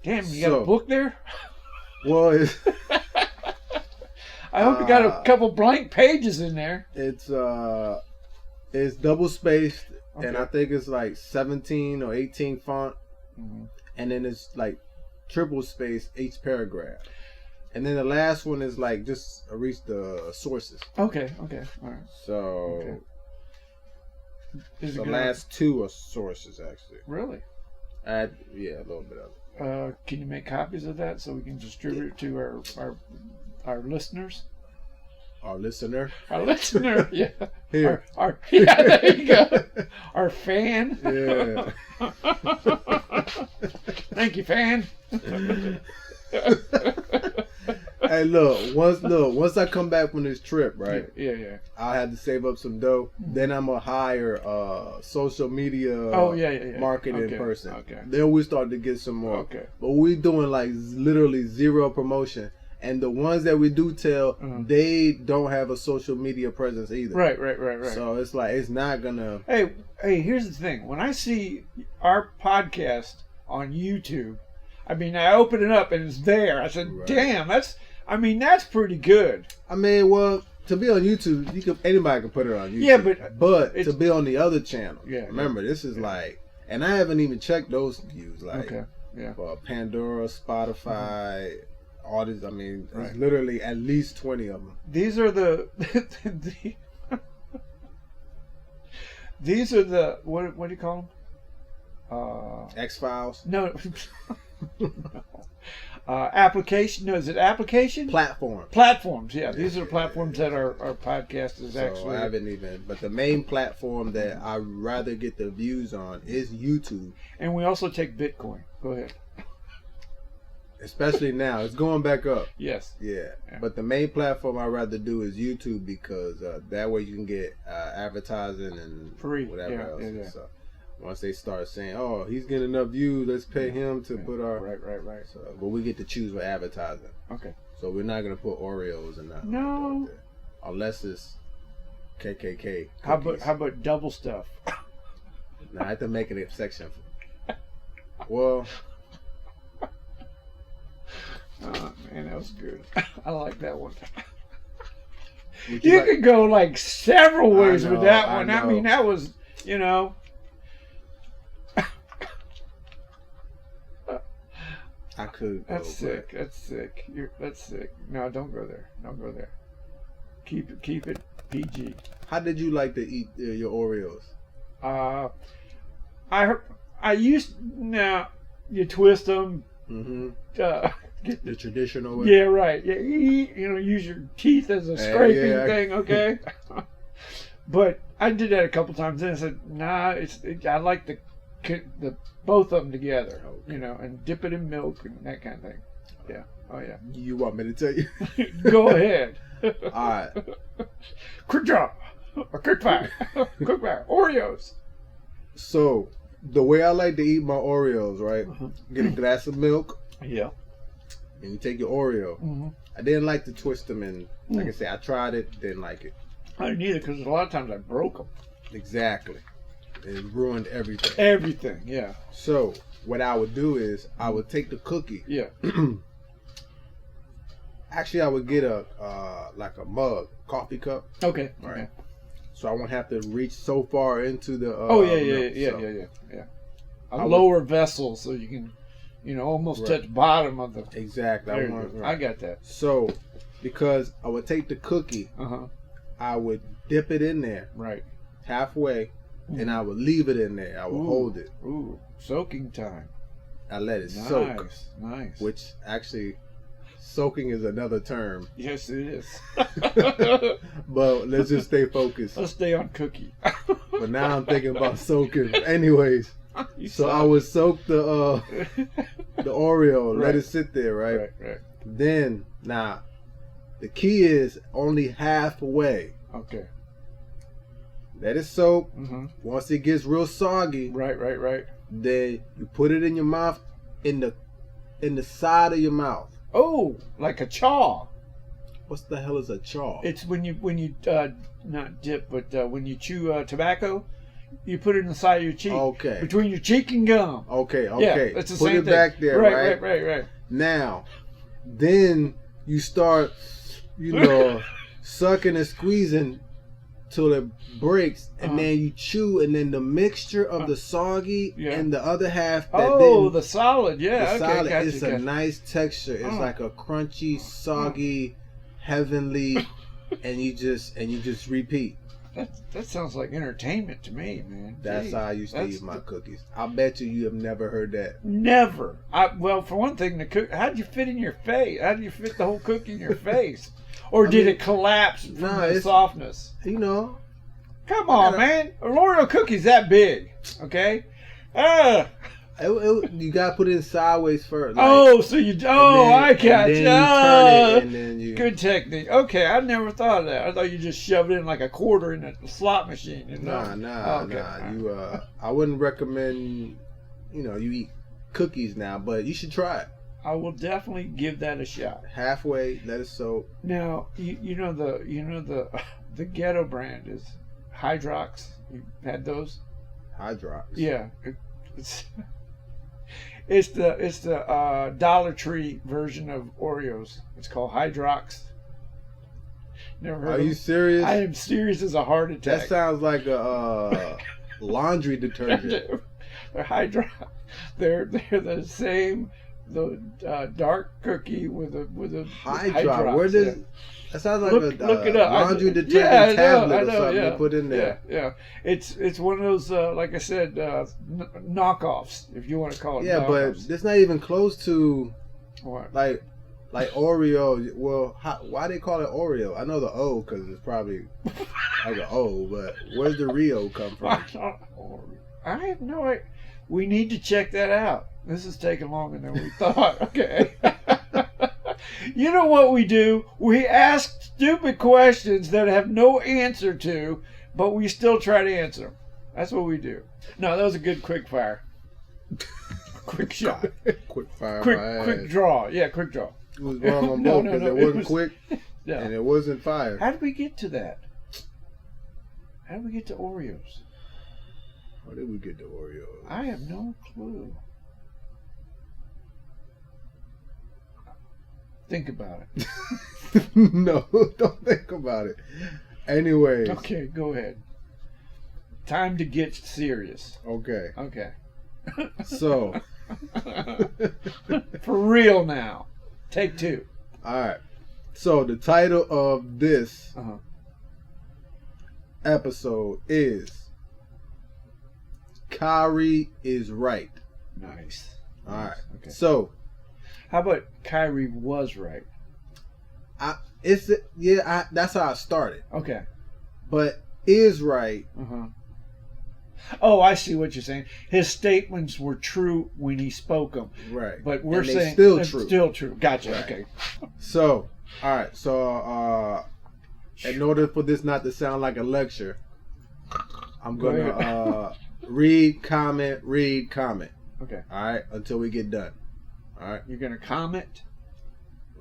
Damn, you got a book there? Well, I hope you got a couple blank pages in there. It's double spaced, Okay. and I think it's like 17 or 18 font, and then it's like triple spaced each paragraph, and then the last one is like just reach the sources. Okay, all right. So Is it the last two are sources actually. Really? Yeah, a little bit of it. Can you make copies of that so we can distribute it to our listeners? Our listener. Our listener, yeah. Here. Yeah, there you go. Our fan. Yeah. Thank you, fan. Hey, once I come back from this trip, right? Yeah. I had to save up some dough. Then I'm gonna hire a social media marketing person. Okay. Then we start to get some more. Okay. But we doing like literally zero promotion. And the ones that we do tell, they don't have a social media presence either. Right. So it's like, it's not gonna... Hey, here's the thing. When I see our podcast on YouTube, I mean, I open it up and it's there. I said, damn, that's pretty good. I mean, well, to be on YouTube, anybody can put it on YouTube. Yeah, but to be on the other channel, remember, this is like... And I haven't even checked those views. Like, for Pandora, Spotify... all these, I mean, there's literally at least 20 of them. These are the these are the what do you call them? X-Files? No. Application? No, is it application? Platforms, yeah. These are the platforms that our podcast is actually. I haven't even, but the main platform that I rather get the views on is YouTube. And we also take Bitcoin. Go ahead. Especially now, it's going back up. Yes. Yeah. But the main platform I'd rather do is YouTube because that way you can get advertising and free whatever else. Yeah. So once they start saying, "Oh, he's getting enough views, let's pay him to put our right." So, but we get to choose for advertising. Okay. So we're not gonna put Oreos and nothing. No. Like that, unless it's KKK. How about double stuff? Nah, I have to make an section. Well. Oh man, that was good. I like that one. You could go like several ways with that one. I mean, that was, I could. That's sick. That's sick. No, don't go there. Don't go there. Keep it PG. How did you like to eat your Oreos? You twist them. The traditional way. Yeah, right. Yeah, use your teeth as a scraping thing. Okay. But I did that a couple times, and I said, "Nah, I like the both of them together, and dip it in milk and that kind of thing." Yeah. Oh yeah. You want me to tell you? Go ahead. All right. Quick draw. Or quick fire. Quick fire. Oreos. So the way I like to eat my Oreos, right? Get a glass of milk. Yeah. And you take your Oreo. I didn't like to twist them, and like I said, I tried it, didn't like it. I didn't either because a lot of times I broke them. Exactly. It ruined everything. Everything, yeah. So what I would do is I would take the cookie. Yeah. Actually, I would get a mug, coffee cup. Okay. All right. So I won't have to reach so far into the. Yeah. A lower vessel so you can. Almost touch bottom of the... Exactly. I got that. So, because I would take the cookie, I would dip it in there. Right. Halfway, and I would leave it in there. I would hold it. Ooh, soaking time. I let it soak. Nice. Which, actually, soaking is another term. Yes, it is. But let's just stay focused. Let's stay on cookie. But now I'm thinking about soaking. Anyways. I would soak the Oreo, let it sit there, right? Right. Then, now, the key is only halfway. Okay. Let it soak. Once it gets real soggy, right. Then you put it in your mouth, in the side of your mouth. Oh, like a chaw. What the hell is a chaw? It's when you not dip, but when you chew tobacco. You put it in the side of your cheek. Okay. Between your cheek and gum. Okay. Yeah, it's the same thing. Put it back there, right? Right. Now, then you start, sucking and squeezing till it breaks, and then you chew, and then the mixture of the soggy and the other half. The solid, yeah. The solid, it's a nice texture. It's like a crunchy, soggy, heavenly, and you just repeat. That sounds like entertainment to me, man. That's how I used to eat my cookies. I bet you have never heard that. Never. Well, for one thing, how'd you fit in your face? How did you fit the whole cookie in your face? Or did it collapse from the softness? Come on, man. An Oreo cookie's that big, okay? You gotta put it in sideways first. I catch. And then you turn it, and then you. Good technique. Okay, I never thought of that. I thought you just shoved it in like a quarter in a slot machine. Nah. I wouldn't recommend. You eat cookies now, but you should try it. I will definitely give that a shot. Halfway, let it soak. Now the ghetto brand is Hydrox. You had those? Hydrox. Yeah, it's the Dollar Tree version of Oreos. It's called Hydrox. Never heard. Are you serious? I am serious as a heart attack. That sounds like a laundry detergent. They're Hydrox. They're the same. The dark cookie with a Hydrox. Where does that sounds like look it up. Laundry detergent tablet or something you put in there. Yeah. It's one of those like I said knockoffs, if you want to call it. Yeah, knockoffs. But it's not even close to what? like Oreo. Well, why they call it Oreo? I know the O because it's probably like an O, but where's the Rio come from? I have no idea. We need to check that out. This is taking longer than we thought. Okay. You know what we do? We ask stupid questions that have no answer to, but we still try to answer them. That's what we do. No, that was a good quick fire. Quick shot. Quick fire. Quick draw. Yeah, quick draw. It was wrong on both because it wasn't quick and it wasn't fire. How did we get to that? How did we get to Oreos? How did we get to Oreos? I have no clue. Think about it. No, don't think about it. Anyways. Okay, go ahead. Time to get serious. Okay. So. For real now. Take two. All right. So the title of this episode is Kyrie is right. Nice. All right. Okay. So. How about Kyrie was right? That's how I started. Okay. But is right. Oh, I see what you're saying. His statements were true when he spoke them. Right. But we're saying still true. Still true. Gotcha. Right. Okay. So, all right. So, in order for this not to sound like a lecture, I'm gonna read, comment. Okay. All right. Until we get done. All right. You're going to comment?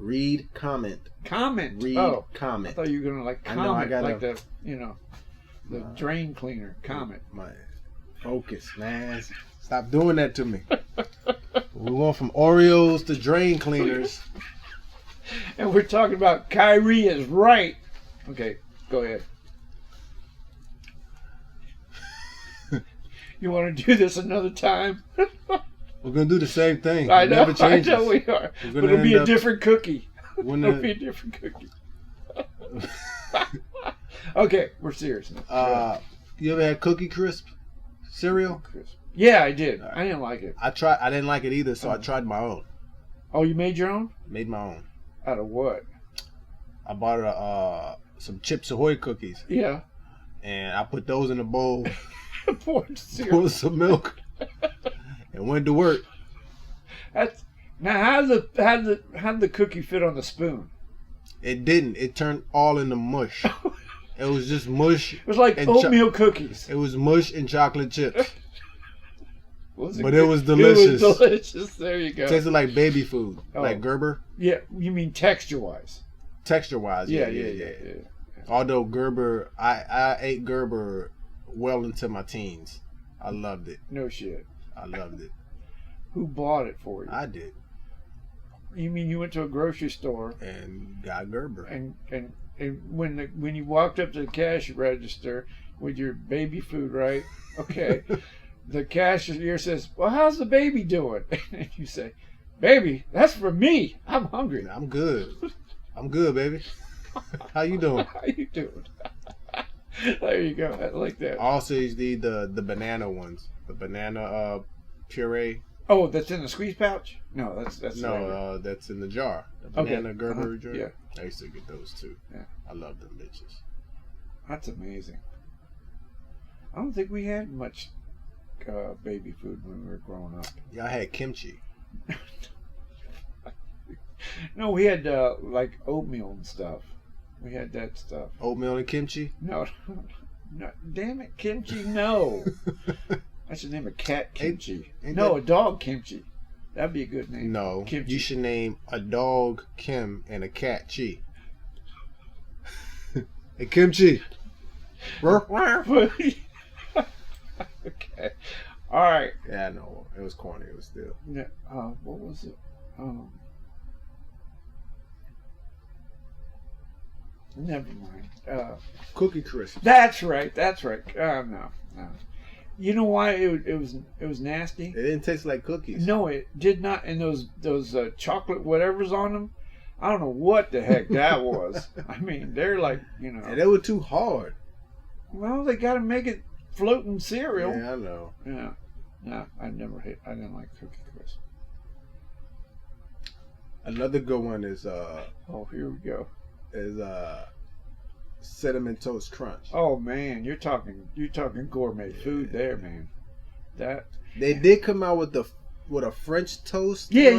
Read, comment. Comment? Read, comment. I thought you were going to comment like the drain cleaner. Comment. My focus, man. Stop doing that to me. We went from Oreos to drain cleaners. And we're talking about Kyrie is right. Okay, go ahead. You want to do this another time? We're going to do the same thing. I know, never changes. I know we are. But it'll be a different cookie. It'll be a different cookie. Okay, we're serious now. You ever had Cookie Crisp cereal? Yeah, I did. Right. I didn't like it. I didn't like it either, so I tried my own. Oh, you made your own? Made my own. Out of what? I bought some Chips Ahoy cookies. Yeah. And I put those in a bowl. Poured some milk. And went to work. Now, how did the cookie fit on the spoon? It didn't. It turned all into mush. It was just mush. It was like oatmeal cookies. It was mush and chocolate chips. It was delicious. It was delicious. There you go. It tasted like baby food, like Gerber. Yeah, you mean texture-wise? Texture-wise, yeah. Although Gerber, I ate Gerber well into my teens. I loved it. No shit. I loved it. Who bought it for you? I did. You mean you went to a grocery store and got Gerber? And when you walked up to the cash register with your baby food, right? Okay. The cashier says, "Well, how's the baby doing?" And you say, "Baby, that's for me. I'm hungry. I'm good. I'm good, baby. How you doing?" How you doing? There you go. I like that. Also, you need the banana ones. The banana puree. Oh, that's in the squeeze pouch? No, that's no. That's in the jar. The banana Gerber jar. Yeah. I used to get those too. Yeah. I love them bitches. That's amazing. I don't think we had much baby food when we were growing up. Yeah, I had kimchi. No, we had like oatmeal and stuff. We had that stuff. Oatmeal and kimchi? No, damn it, kimchi, no. I should name a cat kimchi. A dog kimchi. That'd be a good name. No, kimchi. You should name a dog Kim and a cat Chi. Hey, kimchi. Okay. All right. Yeah, no, it was corny. It was still. Yeah. What was it? Never mind. Cookie Crisp. That's right. No. You know why it was nasty? It didn't taste like cookies. No, it did not. And those chocolate whatever's on them, I don't know what the heck that was. I mean, they're like, And they were too hard. Well, they got to make it floating cereal. Yeah, I know. Yeah. No, I didn't like Cookie Crisp. Another good one is oh, here we go. Is Cinnamon Toast Crunch. Oh man, you're talking gourmet food there, man. That they did come out with a French toast. Yeah.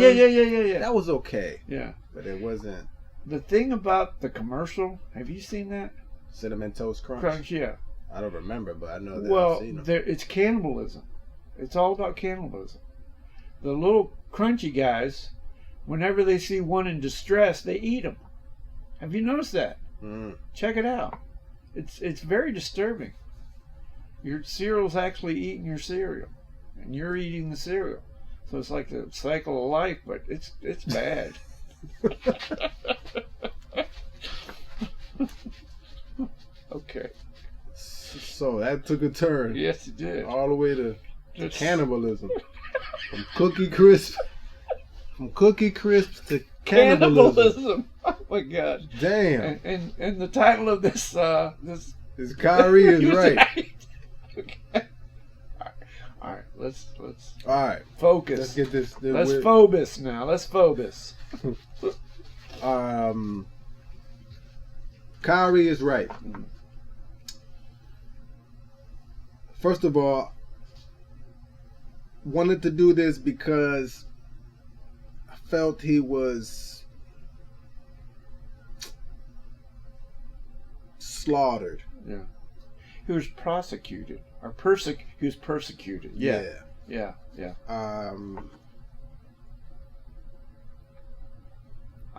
That was okay. Yeah, but it wasn't. The thing about the commercial, have you seen that? Cinnamon Toast Crunch. Yeah. I don't remember, but I know that I've seen them. It's cannibalism. It's all about cannibalism. The little crunchy guys, whenever they see one in distress, they eat them. Have you noticed that? Check it out. It's very disturbing. Your cereal's actually eating your cereal, and you're eating the cereal. So it's like the cycle of life, but it's bad. Okay. So that took a turn. Yes, it did. All the way to cannibalism. From Cookie Crisp to cannibalism. Oh my God! Damn. And the title of this is Kyrie is right. Okay. All right. Let's. All right. Focus. Let's get this. Let's Phobos now. Let's Phobos. Kyrie is right. First of all, wanted to do this because I felt he was slaughtered. Yeah. He was prosecuted. He was persecuted. Yeah. I'll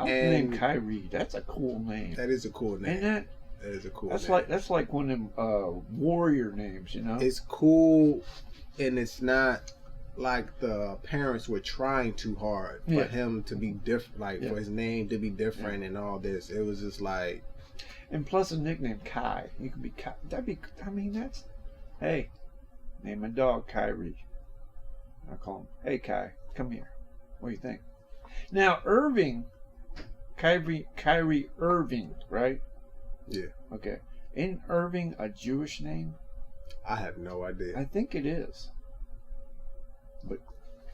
name Kyrie. That's a cool name. That is a cool name. Ain't that? That is a cool name. That's like one of them warrior names, It's cool, and it's not like the parents were trying too hard for him to be different, for his name to be different and all this. It was just like. And plus a nickname, Kai. You could be Kai. Hey, name a dog Kyrie. I'll call him, hey Kai, come here. What do you think? Now, Irving, Kyrie Irving, right? Yeah. Okay. Isn't Irving a Jewish name? I have no idea. I think it is. But,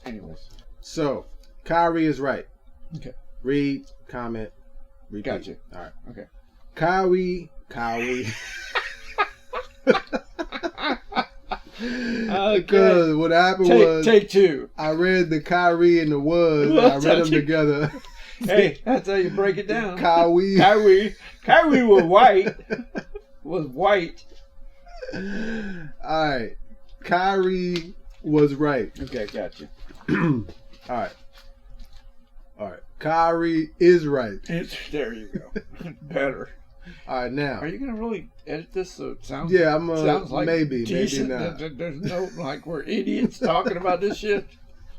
anyways. So, Kyrie is right. Okay. Read, comment, repeat. Gotcha. All right. Okay. Kyrie. Because what happened was take two. I read the Kyrie and the was. I read them together. Hey, that's how you break it down. Kyrie was white. Was white. All right. Kyrie was right. Okay, gotcha. All right. Kyrie is right. There you go. Better. All right, now. Are you gonna really edit this so it sounds? Yeah, sounds like maybe decent. not. There's no like we're idiots talking about this shit.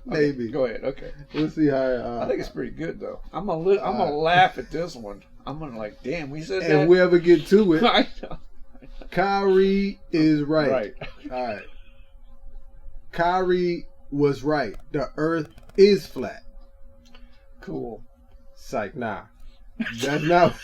Okay, maybe. Go ahead. Okay. We'll see how. I think it's pretty good though. I'm gonna laugh at this one. I'm gonna like, damn, we said that. And we ever get to it. I know. Kyrie is right. Right. All right. Kyrie was right. The Earth is flat. Cool. Psych. Nah. That's not.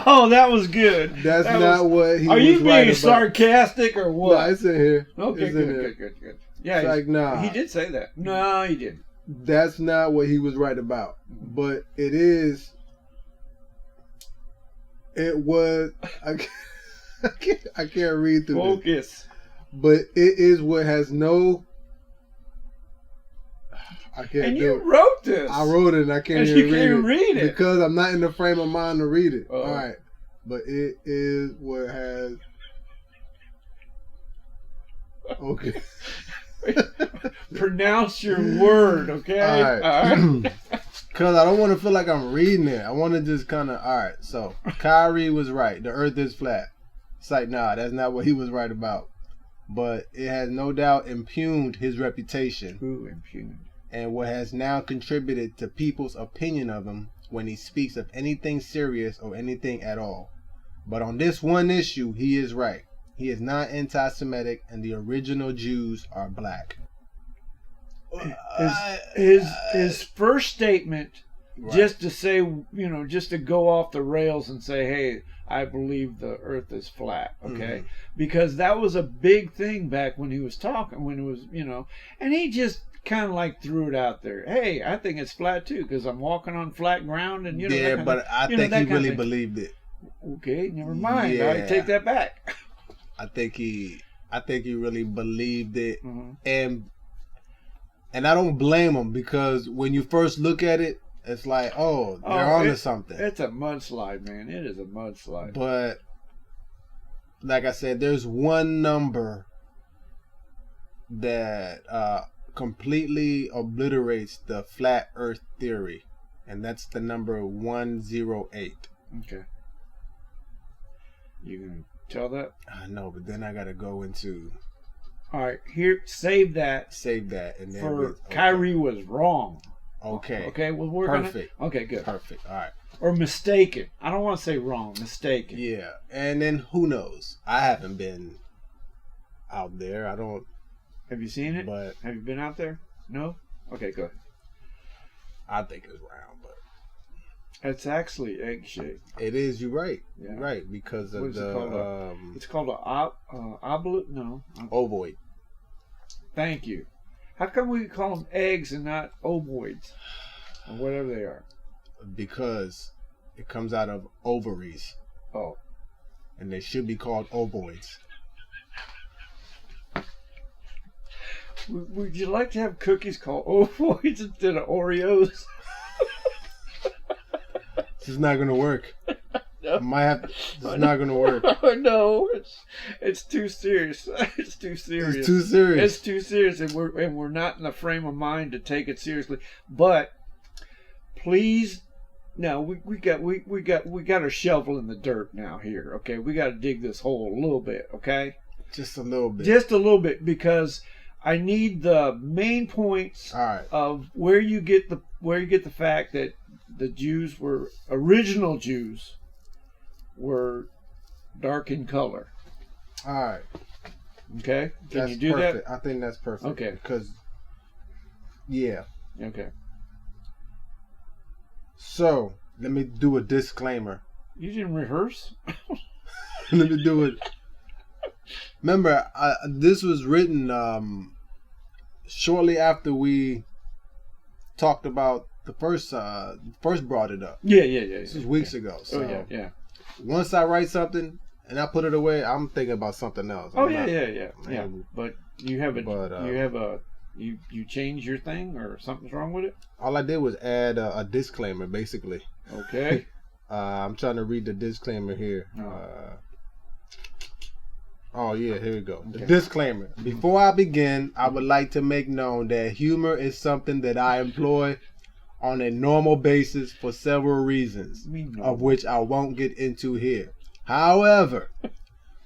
Oh, that was good. That's not what he was right about. Are you being sarcastic or what? No, it's in here. Okay, it's good. Yeah, like, nah. He did say that. No, he didn't. That's not what he was right about. But it is. It was. I can't read through Focus. This. But it is what has no. I can't. And do you it. wrote this. I wrote it and I can't and even you can't read it because I'm not in the frame of mind to read it. Uh-oh. All right, but it is what has. Okay. Pronounce your word, okay? All right. Because I don't want to feel like I'm reading it. I want to just kind of. All right. So Kyrie was right. The Earth is flat. It's like, nah, that's not what he was right about. But it has no doubt impugned his reputation. Who impugned? And what has now contributed to people's opinion of him when he speaks of anything serious or anything at all. But on this one issue, he is right. He is not anti-Semitic, and the original Jews are black. His first statement, right. Just to say, just to go off the rails and say, hey, I believe the Earth is flat, okay? Because that was a big thing back when he was talking, when it was, and he just kind of like threw it out there. Hey, I think it's flat too because I'm walking on flat ground, and yeah, but I think he really believed it. Okay, never mind. Yeah. I take that back. I think he really believed it, and I don't blame him because when you first look at it, it's like, oh, they're onto something. It's a mudslide, man. It is a mudslide. But like I said, there's one number that completely obliterates the flat Earth theory, and that's the number 108. Okay. You can tell that? I know, but then I gotta go into. All right, here, save that, and then for Kyrie was wrong. Okay. Okay, we'll work on it. Perfect. Okay, good. Perfect. All right. Or mistaken. I don't want to say wrong. Mistaken. Yeah, and then who knows? I haven't been out there. I don't. Have you seen it? But have you been out there? No. Okay, go ahead. I think it's round, but it's actually egg shaped. It is. You're right. Yeah. You're right because of the. It's called a oblate. No. Ovoid. Thank you. How come we call them eggs and not ovoids or whatever they are? Because it comes out of ovaries. Oh. And they should be called ovoids. Would you like to have cookies called ovoids instead of Oreos? This is not going to work. No. It's not going to work. No, it's too serious. It's too serious. It's too serious. It's too serious, and we're not in the frame of mind to take it seriously. But please, now we got our shovel in the dirt now here. Okay, we got to dig this hole a little bit. Okay, just a little bit. Just a little bit, because I need the main points of where you get the fact that the Jews were original Jews. Were dark in color. All right. Okay. Can that's you do perfect. that? I think that's perfect. Okay. Because, yeah. Okay. So let me do a disclaimer. You didn't rehearse. Let me do it. Remember, this was written shortly after we talked about the first brought it up. Yeah. This was weeks ago. So yeah. Once I write something and I put it away, I'm thinking about something else. Yeah. But you change your thing or something's wrong with it? All I did was add a disclaimer, basically. Okay. I'm trying to read the disclaimer here. Here we go. Okay. The disclaimer. Before I begin, I would like to make known that humor is something that I employ on a normal basis for several reasons, of which I won't get into here. However,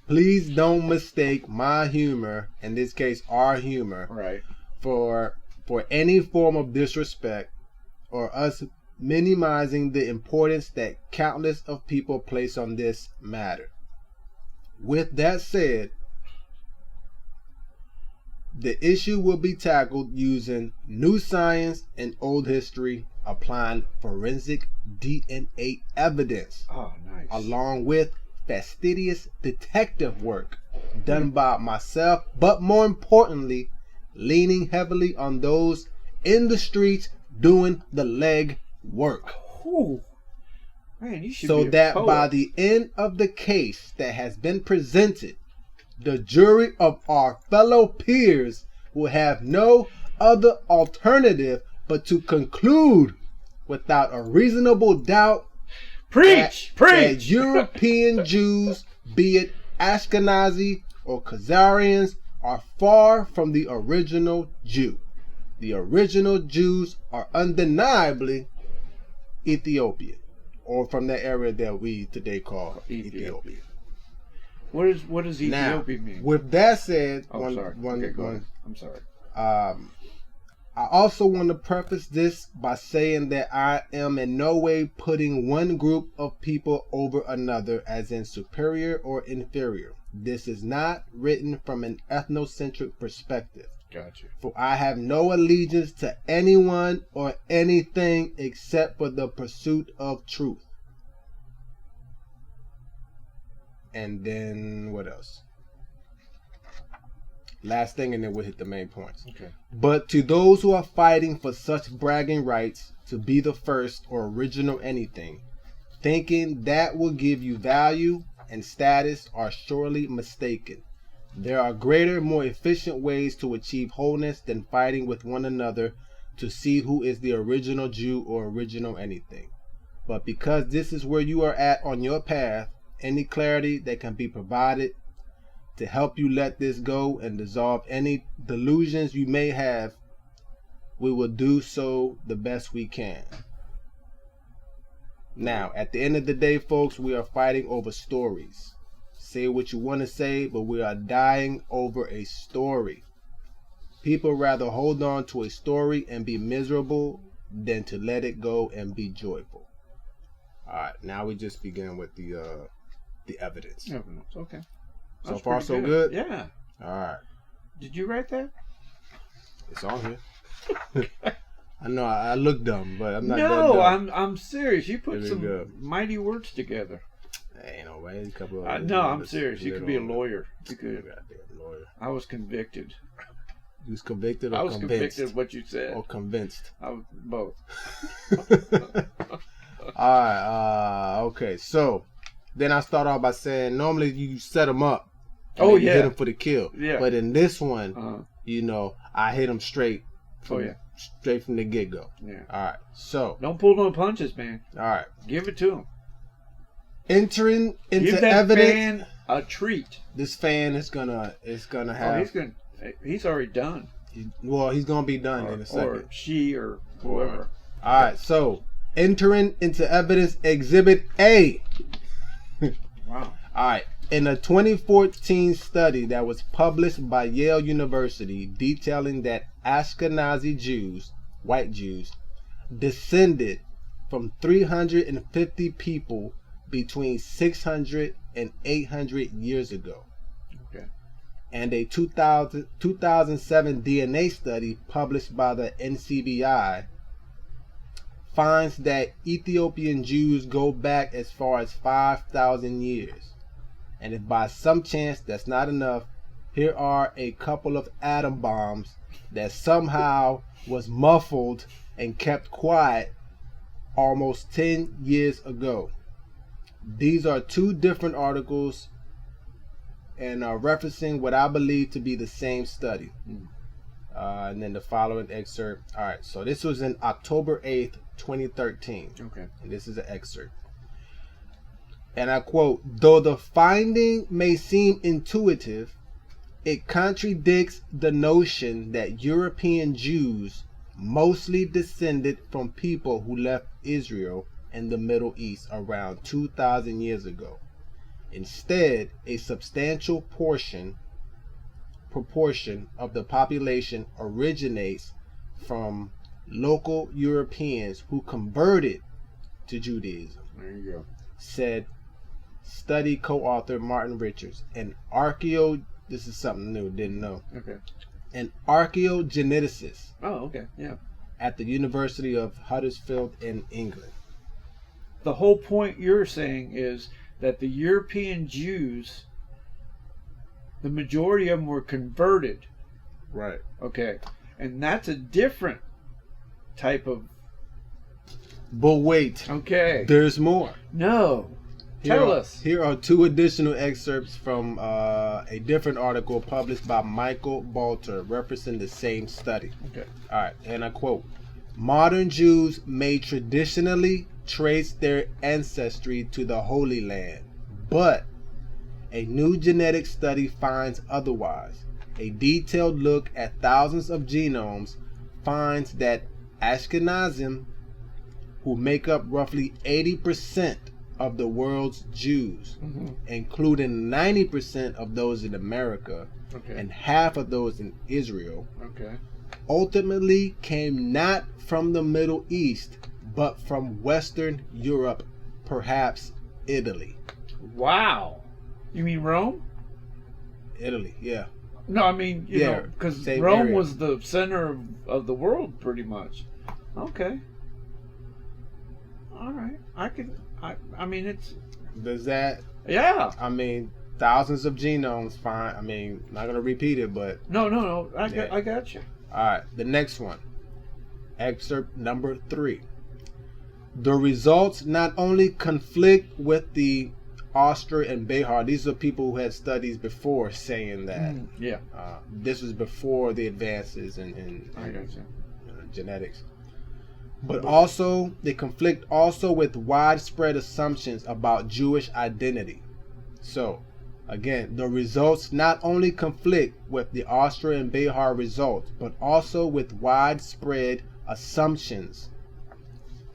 please don't mistake my humor, in this case our humor, right, for any form of disrespect or us minimizing the importance that countless of people place on this matter. With that said, the issue will be tackled using new science and old history, applying forensic DNA evidence, nice, along with fastidious detective work done by myself, but more importantly, leaning heavily on those in the streets doing the leg work. Ooh. Man, you should so be a that poet. By the end of the case that has been presented, the jury of our fellow peers will have no other alternative but to conclude without a reasonable doubt preach that European Jews, be it Ashkenazi or Khazarians, are far from the original Jew. The original Jews are undeniably Ethiopian, or from that area that we today call Ethiopia. What does Ethiopia mean? With that said, I'm sorry. I also want to preface this by saying that I am in no way putting one group of people over another as in superior or inferior. This is not written from an ethnocentric perspective. Gotcha. For I have no allegiance to anyone or anything except for the pursuit of truth. And then what else? Last thing, and then we'll hit the main points. Okay. But to those who are fighting for such bragging rights to be the first or original anything, thinking that will give you value and status, are surely mistaken. There are greater, more efficient ways to achieve wholeness than fighting with one another to see who is the original Jew or original anything. But because this is where you are at on your path, any clarity that can be provided to help you let this go and dissolve any delusions you may have, we will do so the best we can. Now, at the end of the day, folks, we are fighting over stories. Say what you want to say, but we are dying over a story. People rather hold on to a story and be miserable than to let it go and be joyful. All right, now we just begin with the evidence. Evidence, okay. So far, so good? Yeah. All right. Did you write that? It's on here. I know I look dumb, but I'm not that No, dumb. I'm serious. You put some mighty words together. Ain't no way. A couple of no, I'm serious. You could be a lawyer. You could. Goddamn lawyer. I was convicted. You was convicted or I was convinced? convicted of what you said. Or convinced? I was both. All right. Okay. So then I start off by saying normally you set them up. Oh, you yeah. hit them for the kill. Yeah. But in this one, I hit them straight. Straight from the get-go. Yeah. All right. So don't pull no punches, man. All right. Give it to him. Entering into Give that evidence. fan a treat. This fan is gonna have. He's already done. He's gonna be done in a second. Or she or whoever. All right. So entering into evidence Exhibit A. Wow. All right. In a 2014 study that was published by Yale University detailing that Ashkenazi Jews, white Jews, descended from 350 people between 600 and 800 years ago. Okay. And a 2007 DNA study published by the NCBI finds that Ethiopian Jews go back as far as 5,000 years. And if by some chance that's not enough, here are a couple of atom bombs that somehow was muffled and kept quiet almost 10 years ago. These are two different articles and are referencing what I believe to be the same study. And then the following excerpt. All right, so this was in October 8th, 2013. Okay. And this is an excerpt. And I quote, "Though the finding may seem intuitive, it contradicts the notion that European Jews mostly descended from people who left Israel and the Middle East around 2,000 years ago. Instead, a substantial proportion of the population originates from local Europeans who converted to Judaism. There you go. Said study co-author Martin Richards, this is something new, didn't know. Okay. An archaeogeneticist. Oh, okay, yeah. At the University of Huddersfield in England. The whole point you're saying is that the European Jews, the majority of them were converted. Right. Okay. And that's a different type of... But wait. Okay. There's more. No. Tell us. Here are two additional excerpts from a different article published by Michael Balter referencing the same study. Okay. All right, and I quote, "Modern Jews may traditionally trace their ancestry to the Holy Land, but a new genetic study finds otherwise. A detailed look at thousands of genomes finds that Ashkenazim, who make up roughly 80% of the world's Jews, including 90% of those in America and half of those in Israel, ultimately came not from the Middle East, but from Western Europe, perhaps Italy." Wow. You mean Rome? Italy, yeah. No, I mean, you know, because Rome was the center of the world, pretty much. Okay. All right. I mean, it's... Does that... Yeah. I mean, thousands of genomes, fine. I mean, not going to repeat it, but... No. I got you. All right. The next one. Excerpt number 3. The results not only conflict with the Oster and Behar. These are people who had studies before saying that. Yeah. This was before the advances in I got you. Genetics. But also, they conflict also with widespread assumptions about Jewish identity. So, again, the results not only conflict with the Oster and Behar results, but also with widespread assumptions.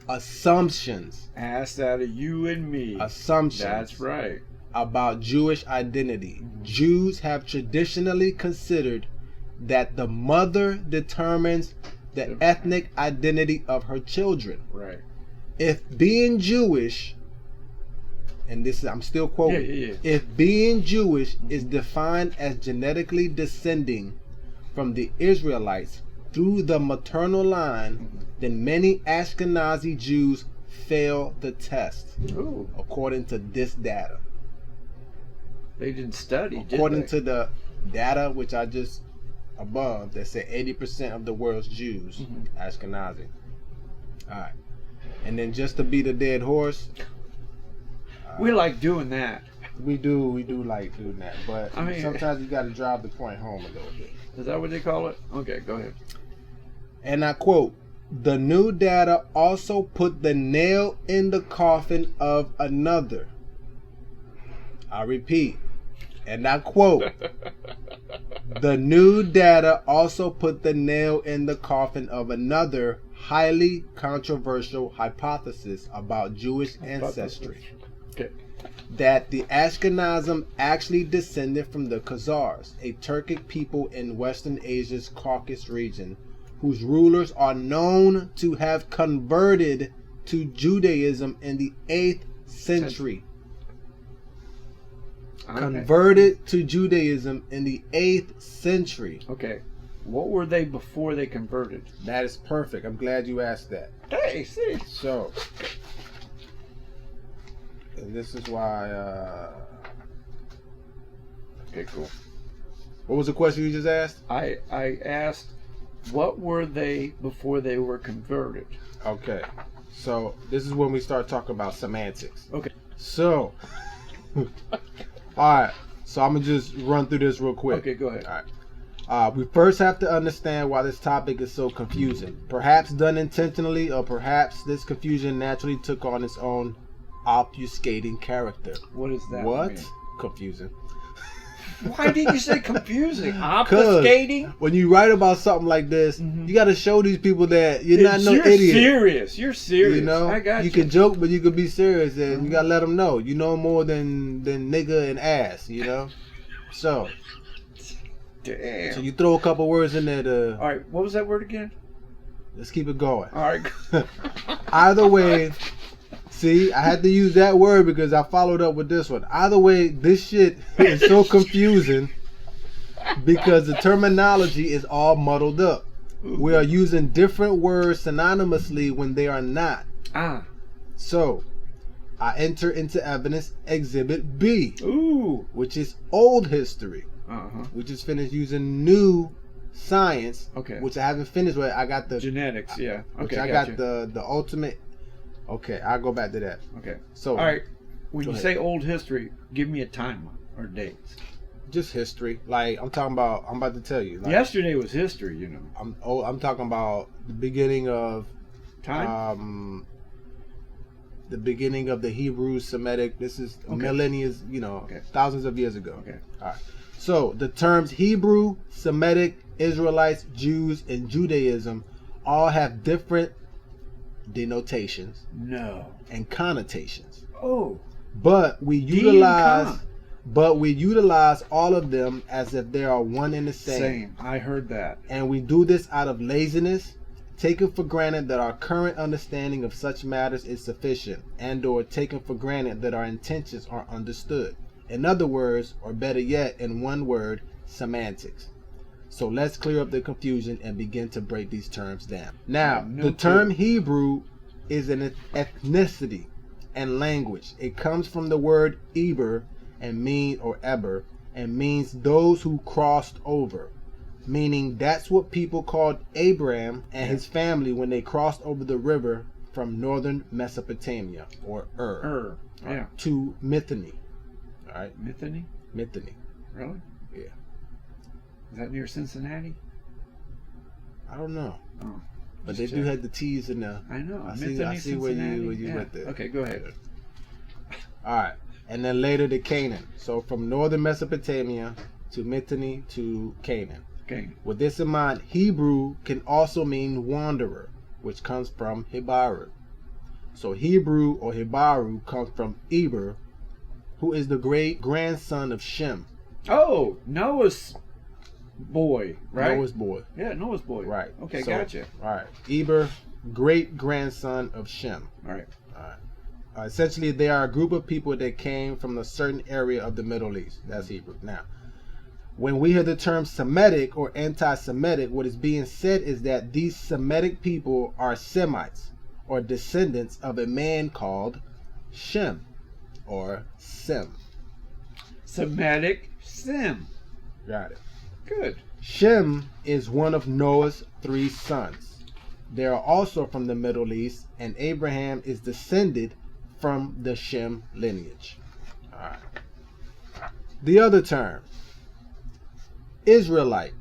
Asked out of you and me. Assumptions. That's right. About Jewish identity. Jews have traditionally considered that the mother determines the ethnic identity of her children. Right. If being Jewish, and this is, I'm still quoting, if being Jewish is defined as genetically descending from the Israelites through the maternal line, then many Ashkenazi Jews fail the test. Ooh. According to this data. They didn't study, according to the data which I just above, that said 80% of the world's Jews, Ashkenazi. All right. And then just to beat a dead horse, we like doing that. We do like doing that, but I mean, sometimes you got to drive the point home a little bit. Is that what they call it? Okay, go ahead. And I quote, "The new data also put the nail in the coffin of another." I repeat, and I quote, "The new data also put the nail in the coffin of another highly controversial hypothesis about Jewish ancestry. Okay. That the Ashkenazim actually descended from the Khazars, a Turkic people in Western Asia's Caucasus region, whose rulers are known to have converted to Judaism in the 8th century. Okay. Converted to Judaism in the 8th century. Okay. What were they before they converted? That is perfect. I'm glad you asked that. Hey, see. So, and this is why... Okay, cool. What was the question you just asked? I asked, what were they before they were converted? Okay. So, this is when we start talking about semantics. Okay. So... Alright, so I'm going to just run through this real quick. Okay, go ahead. Alright. We first have to understand why this topic is so confusing. Perhaps done intentionally, or perhaps this confusion naturally took on its own obfuscating character. What is that? What? Confusing. Why did you say confusing? Obfuscating? When you write about something like this, you got to show these people that you're not no idiot. You're serious. You know, I got you. You can joke, but you can be serious, and you got to let them know you know more than nigga and ass. You know, so. Damn. So you throw a couple words in there. All right, what was that word again? Let's keep it going. All right. Either way. See, I had to use that word because I followed up with this one. Either way, this shit is so confusing because the terminology is all muddled up. We are using different words synonymously when they are not. So, I enter into evidence Exhibit B, which is old history. We just finished using new science, which I haven't finished with. I got the genetics, which I got the ultimate. Okay, I'll go back to that. Okay. So, all right. When you say old history, give me a timeline or dates. Just history. Like I'm about to tell you. Like, yesterday was history, you know. I'm talking about the beginning of time. The beginning of the Hebrew Semitic. This is millennia, you know, thousands of years ago. Okay. All right. So the terms Hebrew, Semitic, Israelites, Jews, and Judaism all have different denotations and connotations. But we utilize all of them as if they are one and the same. I heard that. And we do this out of laziness, taking for granted that our current understanding of such matters is sufficient, and or taking for granted that our intentions are understood. In other words, or better yet, in one word, semantics. So let's clear up the confusion and begin to break these terms down. Now, the term Hebrew is an ethnicity and language. It comes from the word Eber and means those who crossed over. Meaning that's what people called Abraham and his family when they crossed over the river from northern Mesopotamia or to Mycenae. All right. Mycenae? Really? Yeah. Is that near Cincinnati? I don't know. But they do have the T's in there. I know. I see where you went there. Okay, go ahead. All right. And then later to Canaan. So from northern Mesopotamia to Mycenae to Canaan. With this in mind, Hebrew can also mean wanderer, which comes from Hebrew. So Hebrew or Hebrew comes from Eber, who is the great grandson of Shem. Oh, Noah's boy, right? Noah's boy. Yeah, Noah's boy. Right. Okay, so, gotcha. All right. Eber, great grandson of Shem. All right. Essentially, they are a group of people that came from a certain area of the Middle East. That's Hebrew. Now, when we hear the term Semitic or anti-Semitic, what is being said is that these Semitic people are Semites or descendants of a man called Shem or Sem. Semitic Sem. Got it. Good. Shem is one of Noah's 3 sons. They are also from the Middle East, and Abraham is descended from the Shem lineage. All right. The other term, Israelite.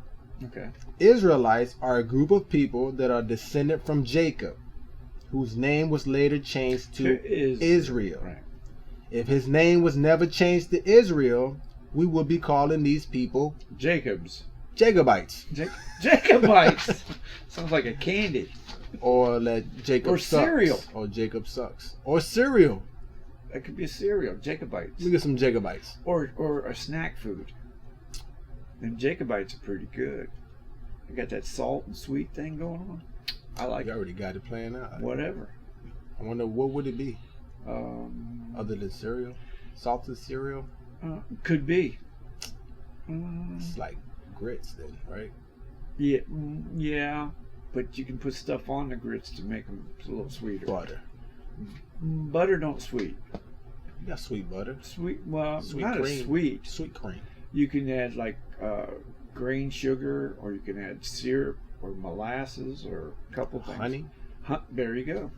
Okay. Israelites are a group of people that are descended from Jacob, whose name was later changed to Israel. Right. If his name was never changed to Israel, we would be calling these people Jacobites. Jacobites. Sounds like a candy. Or Jacob or sucks. Cereal. Or Jacob sucks. Or cereal. That could be a cereal. Jacobites. Let me get some Jacobites. Or a snack food. Them Jacobites are pretty good. They got that salt and sweet thing going on. I like You already got it playing out. Whatever. I wonder what would it be? Other than cereal? Salted cereal? Could be. It's like grits then, right? Yeah. But you can put stuff on the grits to make them a little sweeter. Butter don't sweet. You got sweet butter. Sweet, well, sweet not cream. a sweet. Sweet cream. You can add like grain sugar, or you can add syrup or molasses or a couple things. Honey. There you go.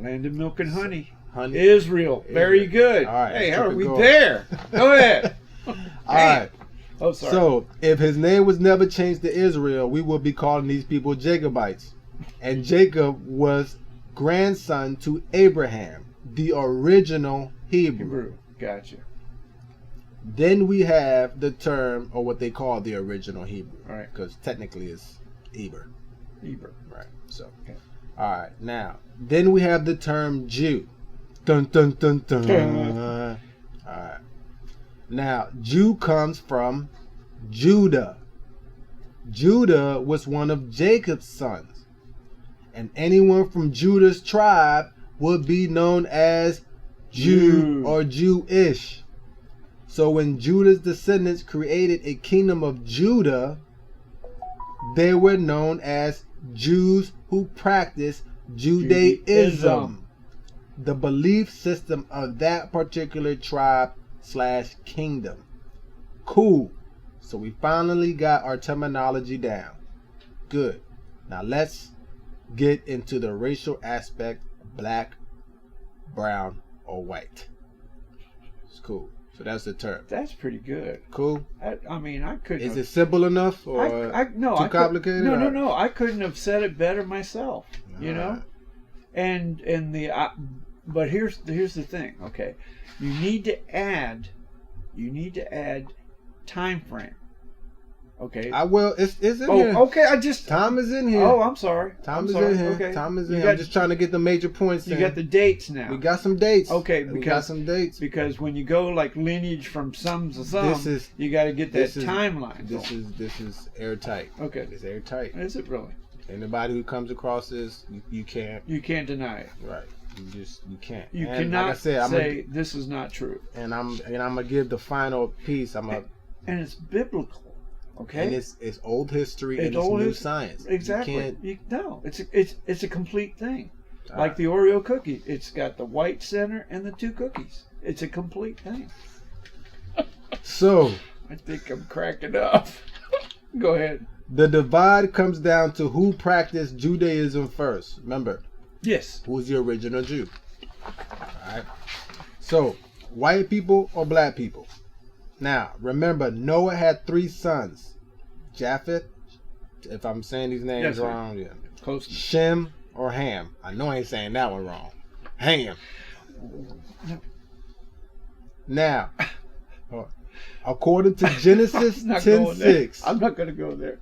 Land of milk and honey. Honey. Israel. Very good. All right, hey, how are we there? Go ahead. All right. Oh, sorry. So, if his name was never changed to Israel, we would be calling these people Jacobites. And Jacob was grandson to Abraham, the original Hebrew. Gotcha. Then we have the term, or what they call the original Hebrew. Right. Because technically it's Eber. Eber. Right. So, okay. All right. Now, then we have the term Jew. Dun, dun, dun, dun. All right. Now, Jew comes from Judah. Judah was one of Jacob's sons. And anyone from Judah's tribe would be known as Jew or Jewish. So when Judah's descendants created a kingdom of Judah, they were known as Jews who practiced Judaism, the belief system of that particular tribe/kingdom. Cool. So we finally got our terminology down. Good. Now let's get into the racial aspect: black, brown, or white. It's cool. So that's the term. That's pretty good. Cool. I mean, I couldn't. Is it simple enough, or too complicated? No. I couldn't have said it better myself. You know, and but here's the thing. Okay, you need to add time frame. Okay. I will. It's in here. Okay. Tom is in here. Oh, I'm sorry. Tom is in here. Okay. Tom is in here. I'm just trying to get the major points. You got the dates now. We got some dates. Okay. We got some dates. Because when you go like lineage from some to some, you got to get that timeline. This is airtight. Okay. It's airtight. Is it really? Anybody who comes across this, you can't. You can't deny it. Right. You can't. You cannot like I said, say this is not true. And I'm gonna give the final piece. And it's biblical. Okay. And it's old history and it's new science. Exactly. It's a complete thing. Like the Oreo cookie. It's got the white center and the two cookies. It's a complete thing. So I think I'm cracking up. Go ahead. The divide comes down to who practiced Judaism first. Remember? Yes. Who's the original Jew? Alright. So, white people or black people? Now, remember, Noah had 3 sons. Japheth, if I'm saying these names wrong, yeah. Close. Shem or Ham. I know I ain't saying that one wrong. Ham. Now, according to Genesis 10:6. I'm not going to go there.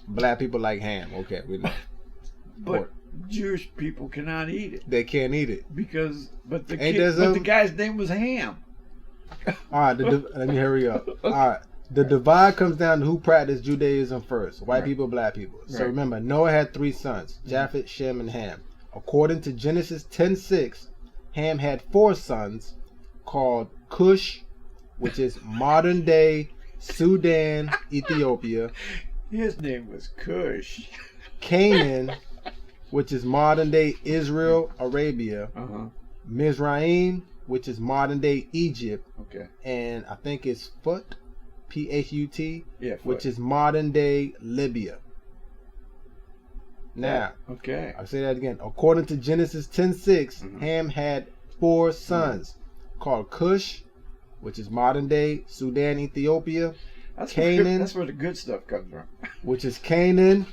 Black people like ham. Okay, we know. But Jewish people cannot eat it. They can't eat it. But the guy's name was Ham. All right, let me hurry up. All right, the divide comes down to who practiced Judaism first: white people, black people. So remember, Noah had 3 sons: Japheth, Shem, and Ham. According to Genesis 10:6, Ham had 4 sons called Cush, which is modern day Sudan, Ethiopia. His name was Cush. Canaan, which is modern day Israel, Arabia. Mizraim, which is modern day Egypt. Okay. And I think it's Phut, Phut, which is modern day Libya. Now, okay. I'll say that again. According to Genesis 10:6, Ham had 4 sons called Cush, which is modern day Sudan, Ethiopia. Canaan, that's where the good stuff comes from. Which is Canaan,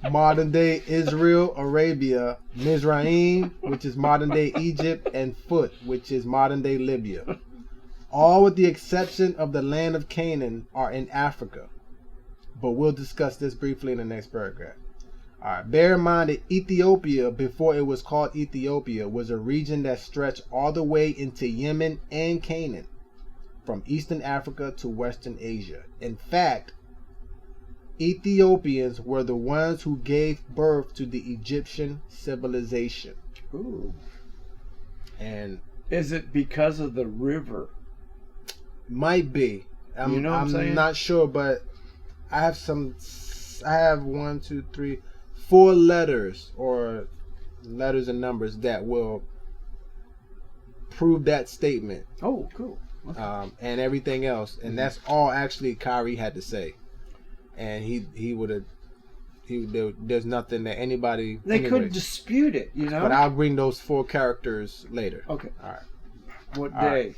modern day Israel, Arabia. Mizraim, which is modern day Egypt, and Phut, which is modern day Libya. All with the exception of the land of Canaan are in Africa. But we'll discuss this briefly in the next paragraph. All right, bear in mind that Ethiopia, before it was called Ethiopia, was a region that stretched all the way into Yemen and Canaan, from Eastern Africa to Western Asia. In fact, Ethiopians were the ones who gave birth to the Egyptian civilization. Ooh. And is it because of the river? Might be. I'm not sure, but I have 4 letters or letters and numbers that will prove that statement. Oh, cool. Okay. And everything else, and that's all actually Kyrie had to say, and he would have. There's nothing that anybody. They couldn't dispute it, you know. But I'll bring those 4 characters later. Okay. All right. What day? Right.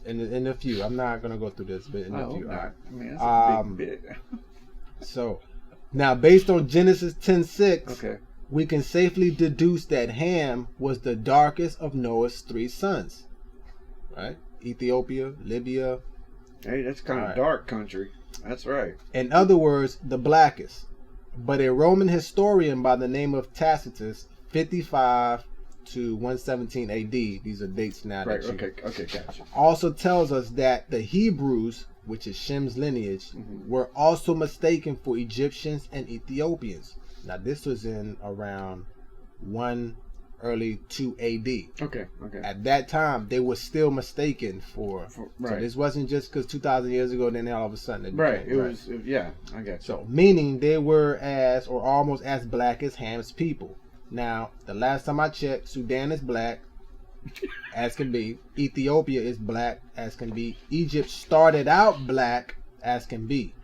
In a few. I'm not gonna go through this, but in a few. All right. I mean, that's a big bit. So, now based on Genesis 10:6, okay, we can safely deduce that Ham was the darkest of Noah's 3 sons. Right? Ethiopia, Libya, Hey, that's kind of dark country. That's right. In other words, the blackest. But a Roman historian by the name of Tacitus, 55 to 117 AD, these are dates now. Right, okay, gotcha. Also tells us that the Hebrews, which is Shem's lineage, were also mistaken for Egyptians and Ethiopians. Now, this was in around 1 early 2 AD. Okay. At that time, they were still mistaken for so this wasn't just because 2,000 years ago, then all of a sudden it became, was, I got you. So, meaning they were as, or almost as black as Ham's people. Now, the last time I checked, Sudan is black as can be. Ethiopia is black as can be. Egypt started out black as can be.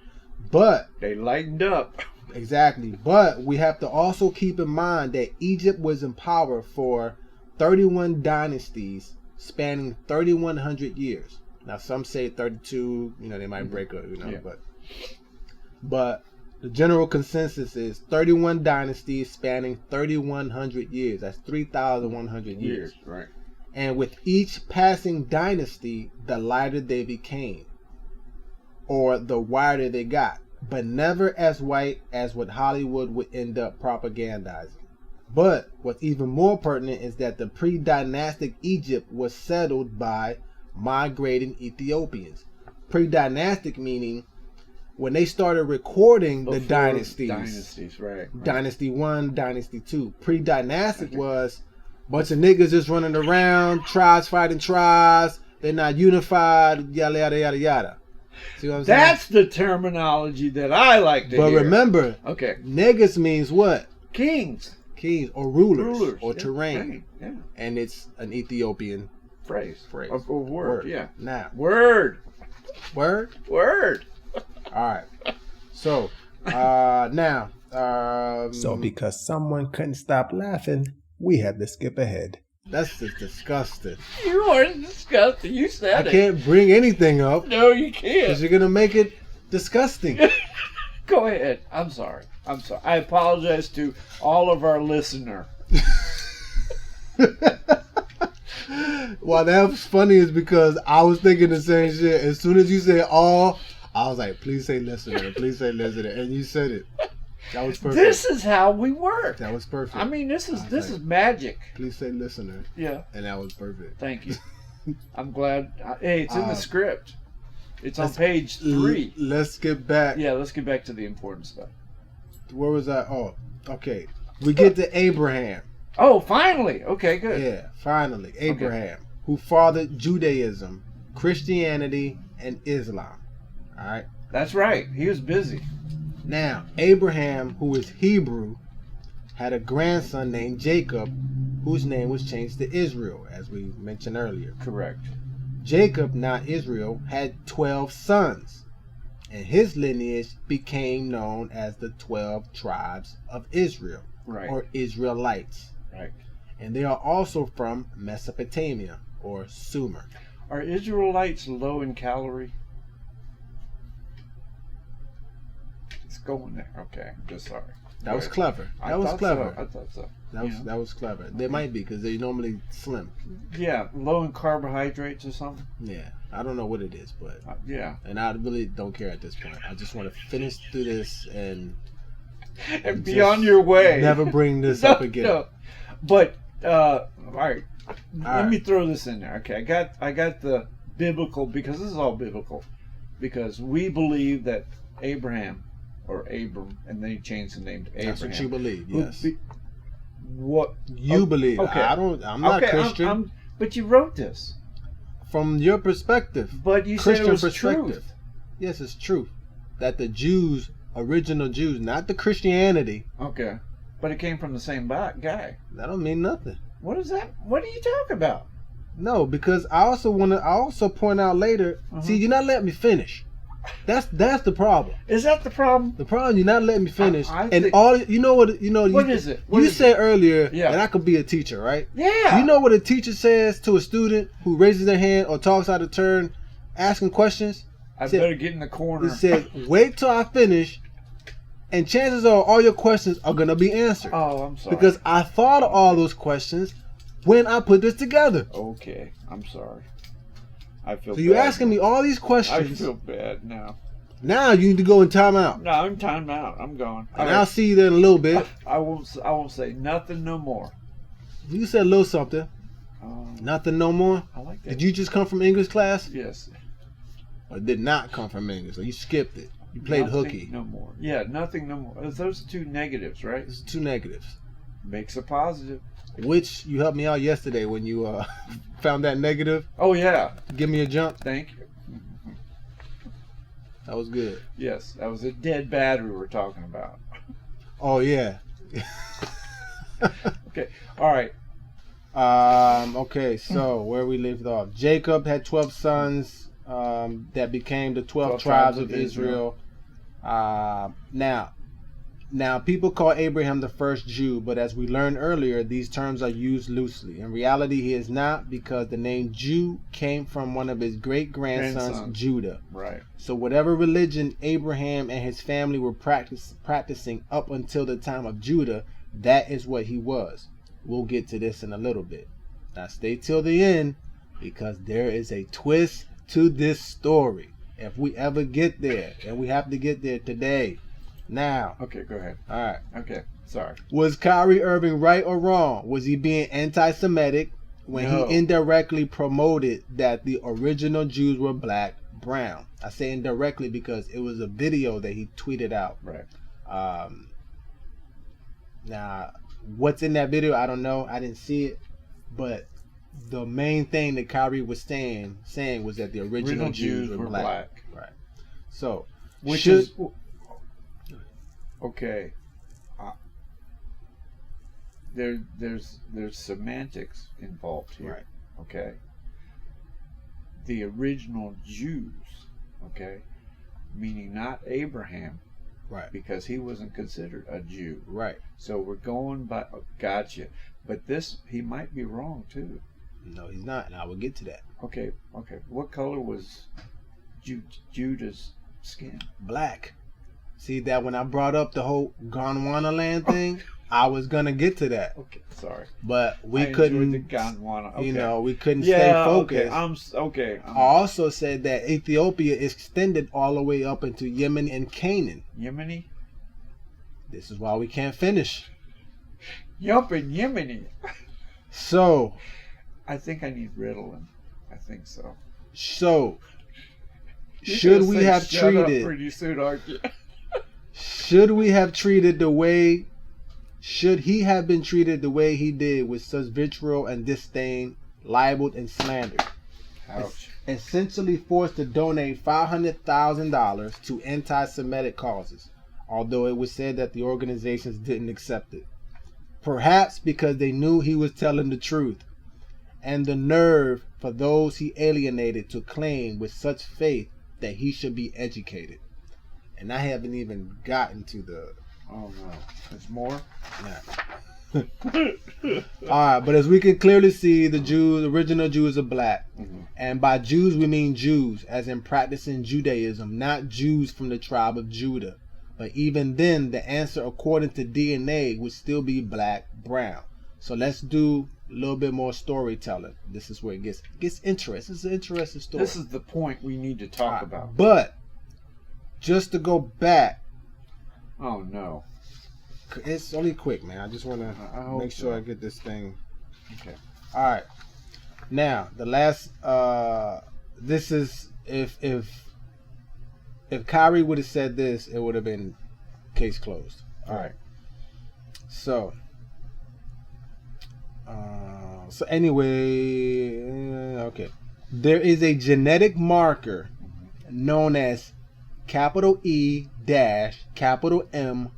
But they lightened up. Exactly. But we have to also keep in mind that Egypt was in power for 31 dynasties spanning 3,100 years. Now, some say 32, they might break up, but the general consensus is 31 dynasties spanning 3,100 years. That's 3,100 years. Right. And with each passing dynasty, the lighter they became, or the whiter they got, but never as white as what Hollywood would end up propagandizing. But what's even more pertinent is that the pre-dynastic Egypt was settled by migrating Ethiopians. Pre-dynastic meaning when they started recording the dynasties. Dynasties, right. Dynasty 1, Dynasty 2. Pre-dynastic was a bunch of niggas just running around, tribes fighting tribes, they're not unified, yada, yada, yada, yada. See what I'm saying? That's the terminology that I like to hear. But remember, niggas means what? Kings or rulers. Or terrain. Yeah. And it's an Ethiopian phrase. Or word. Yeah. Now. Word. All right. So, now. So because someone couldn't stop laughing, we had to skip ahead. That's just disgusting. You are disgusting. You said it. I can't bring anything up. No, you can't. Because you're going to make it disgusting. Go ahead. I'm sorry. I apologize to all of our listeners. Well, that was funny is because I was thinking the same shit. As soon as you said all, I was like, please say listener. Please say listener. And you said it. That was perfect. This is how we work. That was perfect. I mean, this is magic. Please say listener. Yeah. And that was perfect. Thank you. I'm glad. Hey, it's in the script. It's on page 3. Let's get back. Yeah, let's get back to the important stuff. Where was I? Oh, okay. We get to Abraham. Oh, finally. Okay, good. Yeah, finally. Abraham, who fathered Judaism, Christianity, and Islam. All right? That's right. He was busy. Now, Abraham, who is Hebrew, had a grandson named Jacob, whose name was changed to Israel, as we mentioned earlier. Correct. Jacob, not Israel, had 12 sons, and his lineage became known as the 12 tribes of Israel, or Israelites. Right. And they are also from Mesopotamia, or Sumer. Are Israelites low in calorie? It's going there. Okay, I'm just sorry. That was clever. I thought so. That was clever. They might be because they're normally slim. Yeah, low in carbohydrates or something. Yeah, I don't know what it is, but yeah. And I really don't care at this point. I just want to finish through this and be on your way. Never bring this up again. No. But all right. Let me throw this in there. Okay, I got the biblical, because this is all biblical, because we believe that Abraham. Or Abram, and then he changed the name to Abraham. That's what you believe, yes. What you believe? Okay. I'm not Christian. But you wrote this from your perspective. But you Christian said it was perspective. Truth. Yes, it's truth that the Jews, original Jews, not the Christianity. Okay, but it came from the same guy. That don't mean nothing. What is that? What are you talking about? No, because I also point out later. See, you're not letting me finish. That's the problem. Is that the problem? The problem, you're not letting me finish. What is it? You said earlier that I could be a teacher, right? Yeah. You know what a teacher says to a student who raises their hand or talks out of turn, asking questions? Better get in the corner. He said, "Wait till I finish, and chances are all your questions are gonna be answered." Oh, I'm sorry. Because I thought of all those questions when I put this together. Okay, I'm sorry. I feel So you're asking me all these questions. I feel bad now. Now you need to go in timeout. No, I'm time out. I'm going. And I'll see you there in a little bit. I won't say nothing no more. You said a little something. Nothing no more? I like that. Did you just come from English class? Yes. Or did not come from English? Or you skipped it? You played nothing hooky. No more. Yeah, nothing no more. Those are two negatives, right? Those are two negatives. Makes a positive. Which you helped me out yesterday when you found that negative. Oh, yeah. Give me a jump. Thank you. That was good. Yes, that was a dead battery we were talking about. Oh, yeah. Okay, all right. Okay, so where we left off. Jacob had 12 sons that became the 12 tribes of Israel. Now, people call Abraham the first Jew, but as we learned earlier, these terms are used loosely. In reality, he is not, because the name Jew came from one of his great-grandsons, Judah. Right. So whatever religion Abraham and his family were practicing up until the time of Judah, that is what he was. We'll get to this in a little bit. Now stay till the end, because there is a twist to this story. If we ever get there, and we have to get there today. Now. Okay, go ahead. All right. Okay, sorry. Was Kyrie Irving right or wrong? Was he being anti-Semitic when he indirectly promoted that the original Jews were black, brown? I say indirectly because it was a video that he tweeted out. Right. Now, what's in that video, I don't know. I didn't see it. But the main thing that Kyrie was saying was that the original Jews were black. Right. So, okay. There's semantics involved here. Right. Okay. The original Jews, okay, meaning not Abraham, right, because he wasn't considered a Jew. Right. So we're going by. Gotcha. But he might be wrong too. No, he's not, and I will get to that. Okay. What color was Judah's skin? Black. See that when I brought up the whole Gondwana land thing, I was gonna get to that. Okay, sorry. But we couldn't. The Gondwana. Okay. You know, we couldn't stay focused. Okay. I also said that Ethiopia is extended all the way up into Yemen and Canaan. Yemeni. This is why we can't finish. Yup, in Yemeni. So. I think I need Ritalin. I think so. So. Should we have treated? Pretty soon, aren't you? Should we have treated the way? Should he have been treated the way he did, with such vitriol and disdain, libeled and slandered? Ouch. Essentially forced to donate $500,000 to anti-Semitic causes, although it was said that the organizations didn't accept it. Perhaps because they knew he was telling the truth, and the nerve for those he alienated to claim with such faith that he should be educated. And I haven't even gotten to the... Oh no, there's more? Yeah. Alright, but as we can clearly see, the original Jews are black. Mm-hmm. And by Jews we mean Jews, as in practicing Judaism, not Jews from the tribe of Judah. But even then, the answer according to DNA would still be black, brown. So let's do a little bit more storytelling. This is where it gets interesting. This is an interesting story. This is the point we need to talk about. But just to go back. Oh no. It's only quick, man. I just want to make sure I get this thing. Okay. All right. Now, the last. This is if Kyrie would have said this, it would have been case closed. All right. So. So anyway, okay. There is a genetic marker known as E (M)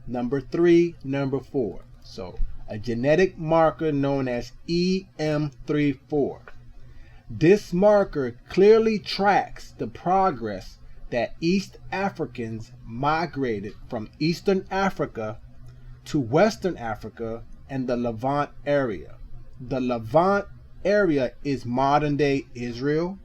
number 3 number 4. So a genetic marker known as EM34. This marker clearly tracks the progress that East Africans migrated from Eastern Africa to Western Africa and the Levant area. The Levant area is modern-day Israel,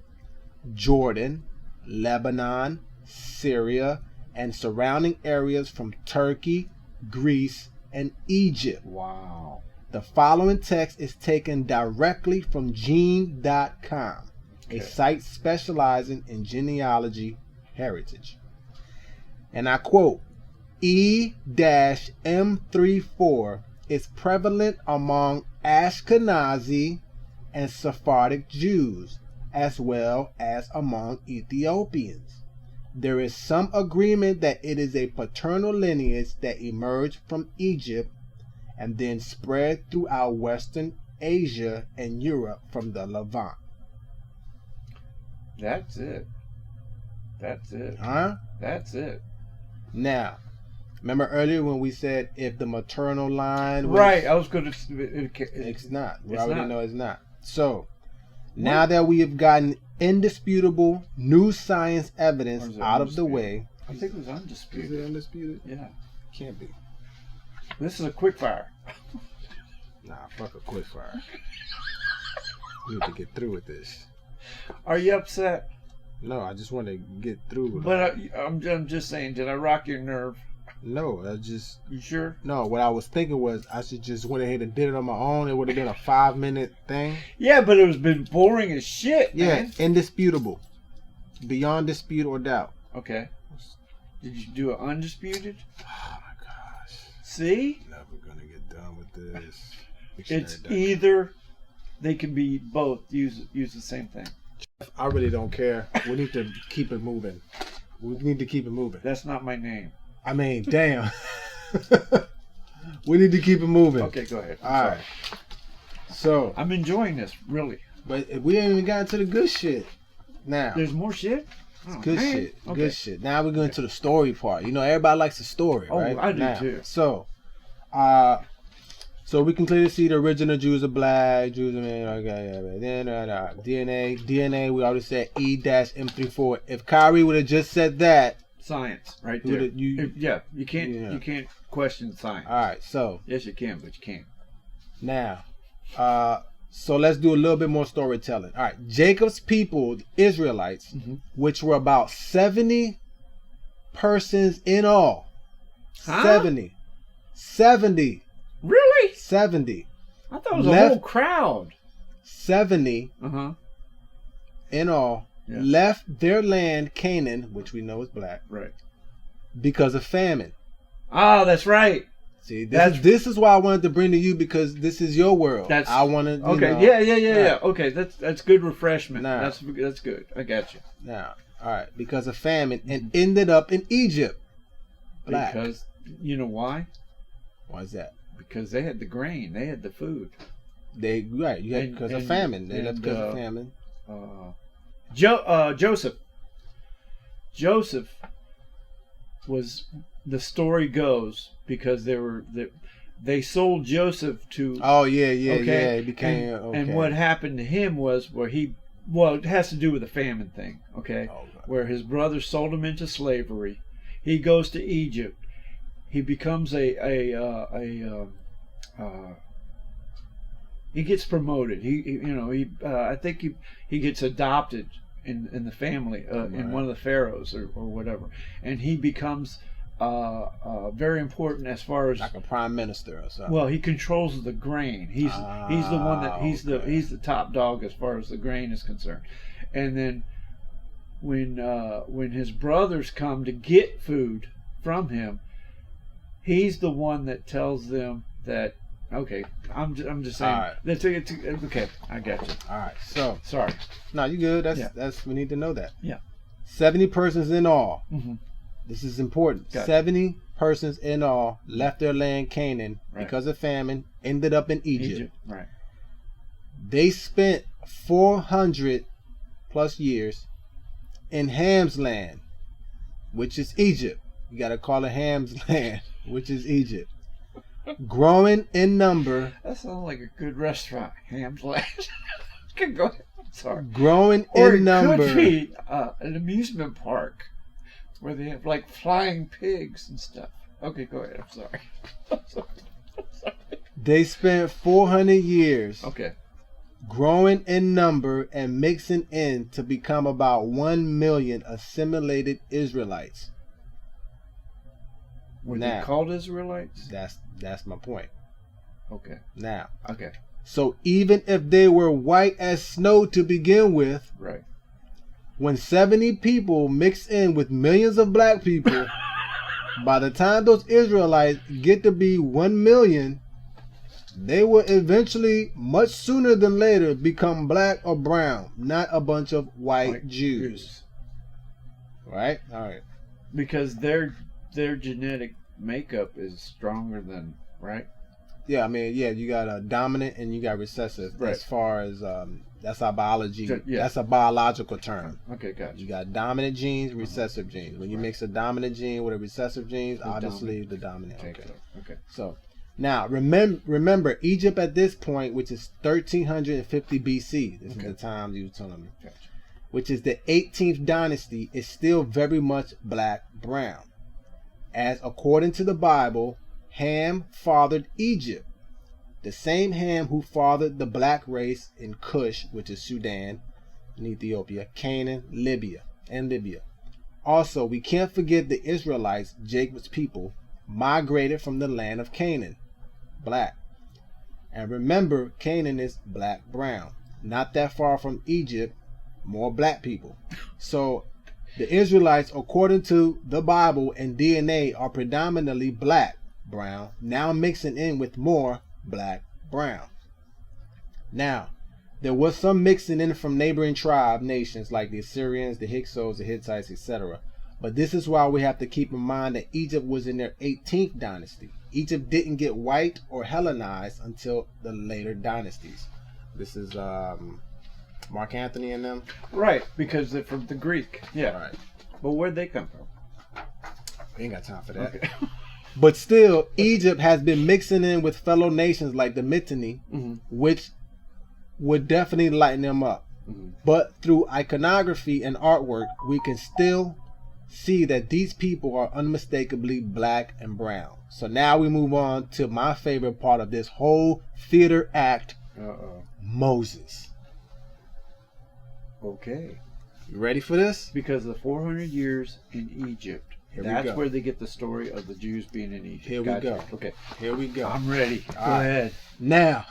Jordan, Lebanon, Syria, and surrounding areas from Turkey, Greece, and Egypt. Wow. The following text is taken directly from gene.com. a site specializing in genealogy heritage. And I quote, E-M34 is prevalent among Ashkenazi and Sephardic Jews, as well as among Ethiopians. There is some agreement that it is a paternal lineage that emerged from Egypt and then spread throughout Western Asia and Europe from the Levant. That's it. That's it. Huh? That's it. Now, remember earlier when we said if the maternal line was... Right, I was going to... It's not. We already know it's not. So, now that we have gotten indisputable new science evidence out of the way... I think it was undisputed. Is it undisputed? Yeah. Can't be. This is a quick fire. Nah, fuck a quick fire. We have to get through with this. Are you upset? No, I just want to get through with it. But I'm just saying, did I rock your nerve? No, I just... You sure? No, what I was thinking was I should just went ahead and did it on my own. It would have been a 5-minute thing. Yeah, but it was been boring as shit, man. Yeah, indisputable. Beyond dispute or doubt. Okay. Did you do it undisputed? Oh my gosh. See? Never gonna get done with this. It's either they can be both. Use the same thing. I really don't care. We need to keep it moving. We need to keep it moving. That's not my name. I mean, damn. We need to keep it moving. Okay, go ahead. All right. So I'm enjoying this, really. But we ain't even gotten to the good shit. Now. There's more shit? It's good shit. Okay. Good shit. Now we're going to the story part. You know, everybody likes the story, right? Oh, I do too. So we can clearly see the original Jews are black. Jews are men. Okay, yeah. Then DNA. We already said E-M34. If Kyrie would have just said that, science, right there. You can't question science. All right, so yes, you can, but you can't. Now, so let's do a little bit more storytelling. All right, Jacob's people, the Israelites, which were about 70 persons in all. Huh? 70. Really? 70. I thought it was a whole crowd. 70 in all left their land, Canaan, which we know is black, right, because of famine. Ah, that's right. See, this is why I wanted to bring to you, because this is your world. I wanted. Yeah. Okay, that's good refreshment. Now, that's good. I got you. Now, all right, because of famine, and ended up in Egypt. Black. Because you know why? Why is that? Because they had the grain, they had the food. Because of famine. They left because of famine. Joseph was, the story goes, because they sold Joseph to. Oh yeah. It became and what happened to him was it has to do with the famine thing. Okay, where his brothers sold him into slavery. He goes to Egypt. He becomes he gets promoted. I think he gets adopted in the family in one of the pharaohs or whatever, and he becomes very important as far as like a prime minister or something. Well, he controls the grain. He's the one that he's the top dog as far as the grain is concerned. And then when his brothers come to get food from him, he's the one that tells them that. Okay, I'm just saying. All right. Okay, I got you. All right, so sorry. No, you good. That's we need to know that. Yeah. 70 persons in all. This is important. 70 persons in all left their land, Canaan, because of famine. Ended up in Egypt. Right. They spent 400 plus years in Ham's land, which is Egypt. You got to call it Ham's land, which is Egypt. Growing in number. That sounds like a good restaurant, Ham's Land. Go ahead. I'm sorry. Growing in number. Or it could be an amusement park where they have like flying pigs and stuff. Okay, go ahead. I'm sorry. They spent 400 years. Okay. Growing in number and mixing in to become about 1 million assimilated Israelites. Were they called Israelites? That's my point. Okay. Now. Okay. So even if they were white as snow to begin with, right, when 70 people mix in with millions of black people, by the time those Israelites get to be 1 million, they will eventually, much sooner than later, become black or brown, not a bunch of white Jews. Right? All right. Because their genetic makeup is stronger than, right? Yeah, I mean, yeah, you got a dominant and you got recessive. Right. As far as that's our biology. Yeah. That's a biological term. Okay, gotcha. You got dominant genes, recessive genes. When you mix a dominant gene with a recessive gene, obviously the dominant. Okay. So now remember Egypt at this point, which is 1350 BC. This is the time you were telling me. Gotcha. Which is the 18th dynasty, is still very much black brown, as according to the Bible, Ham fathered Egypt, the same Ham who fathered the black race in Cush, which is Sudan and Ethiopia, Canaan, Libya. Also, we can't forget the Israelites, Jacob's people, migrated from the land of Canaan, black. And remember, Canaan is black brown, not that far from Egypt, more black people. So the Israelites, according to the Bible and DNA, are predominantly black brown, now mixing in with more black brown. Now, there was some mixing in from neighboring nations like the Assyrians, the Hyksos, the Hittites, etc. But this is why we have to keep in mind that Egypt was in their 18th dynasty. Egypt didn't get white or Hellenized until the later dynasties. This is Mark Antony and them? Right, because they're from the Greek. Yeah. Right. But where'd they come from? We ain't got time for that. Okay. But still, Egypt has been mixing in with fellow nations like the Mitanni, which would definitely lighten them up. But through iconography and artwork, we can still see that these people are unmistakably black and brown. So now we move on to my favorite part of this whole theater act, Moses. Okay. You ready for this? Because the 400 years in Egypt, that's where they get the story of the Jews being in Egypt. Here we go. Okay. Here we go. I'm ready. Go right. ahead. Now,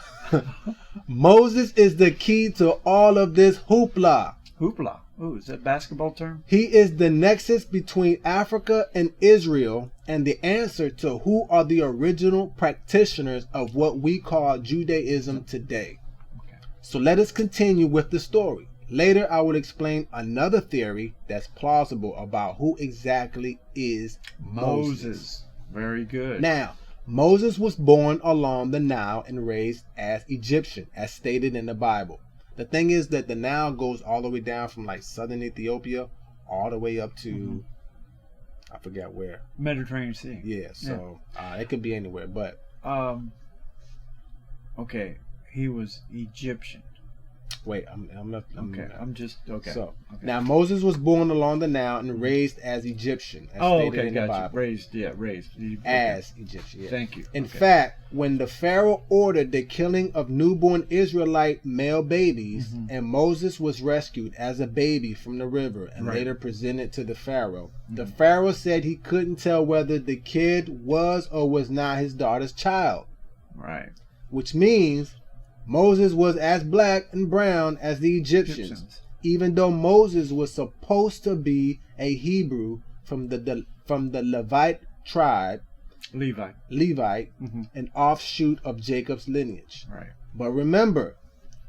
Moses is the key to all of this hoopla. Hoopla. Ooh, is that a basketball term? He is the nexus between Africa and Israel and the answer to who are the original practitioners of what we call Judaism today. Okay. So let us continue with the story. Later, I will explain another theory that's plausible about who exactly is Moses. Very good. Now, Moses was born along the Nile and raised as Egyptian, as stated in the Bible. The thing is that the Nile goes all the way down from like southern Ethiopia all the way up to, I forget where. Mediterranean Sea. Yeah, so it could be anywhere, but. Okay, he was Egyptian. Wait, I'm okay. So now Moses was born along the Nile and raised as Egyptian, as stated in the Bible. Raised. As Egyptian. Yeah. Thank you. In fact, when the Pharaoh ordered the killing of newborn Israelite male babies, and Moses was rescued as a baby from the river and later presented to the Pharaoh, the Pharaoh said he couldn't tell whether the kid was or was not his daughter's child. Right. Which means Moses was as black and brown as the Egyptians, even though Moses was supposed to be a Hebrew from the Levite tribe, Levite, an offshoot of Jacob's lineage. Right. But remember,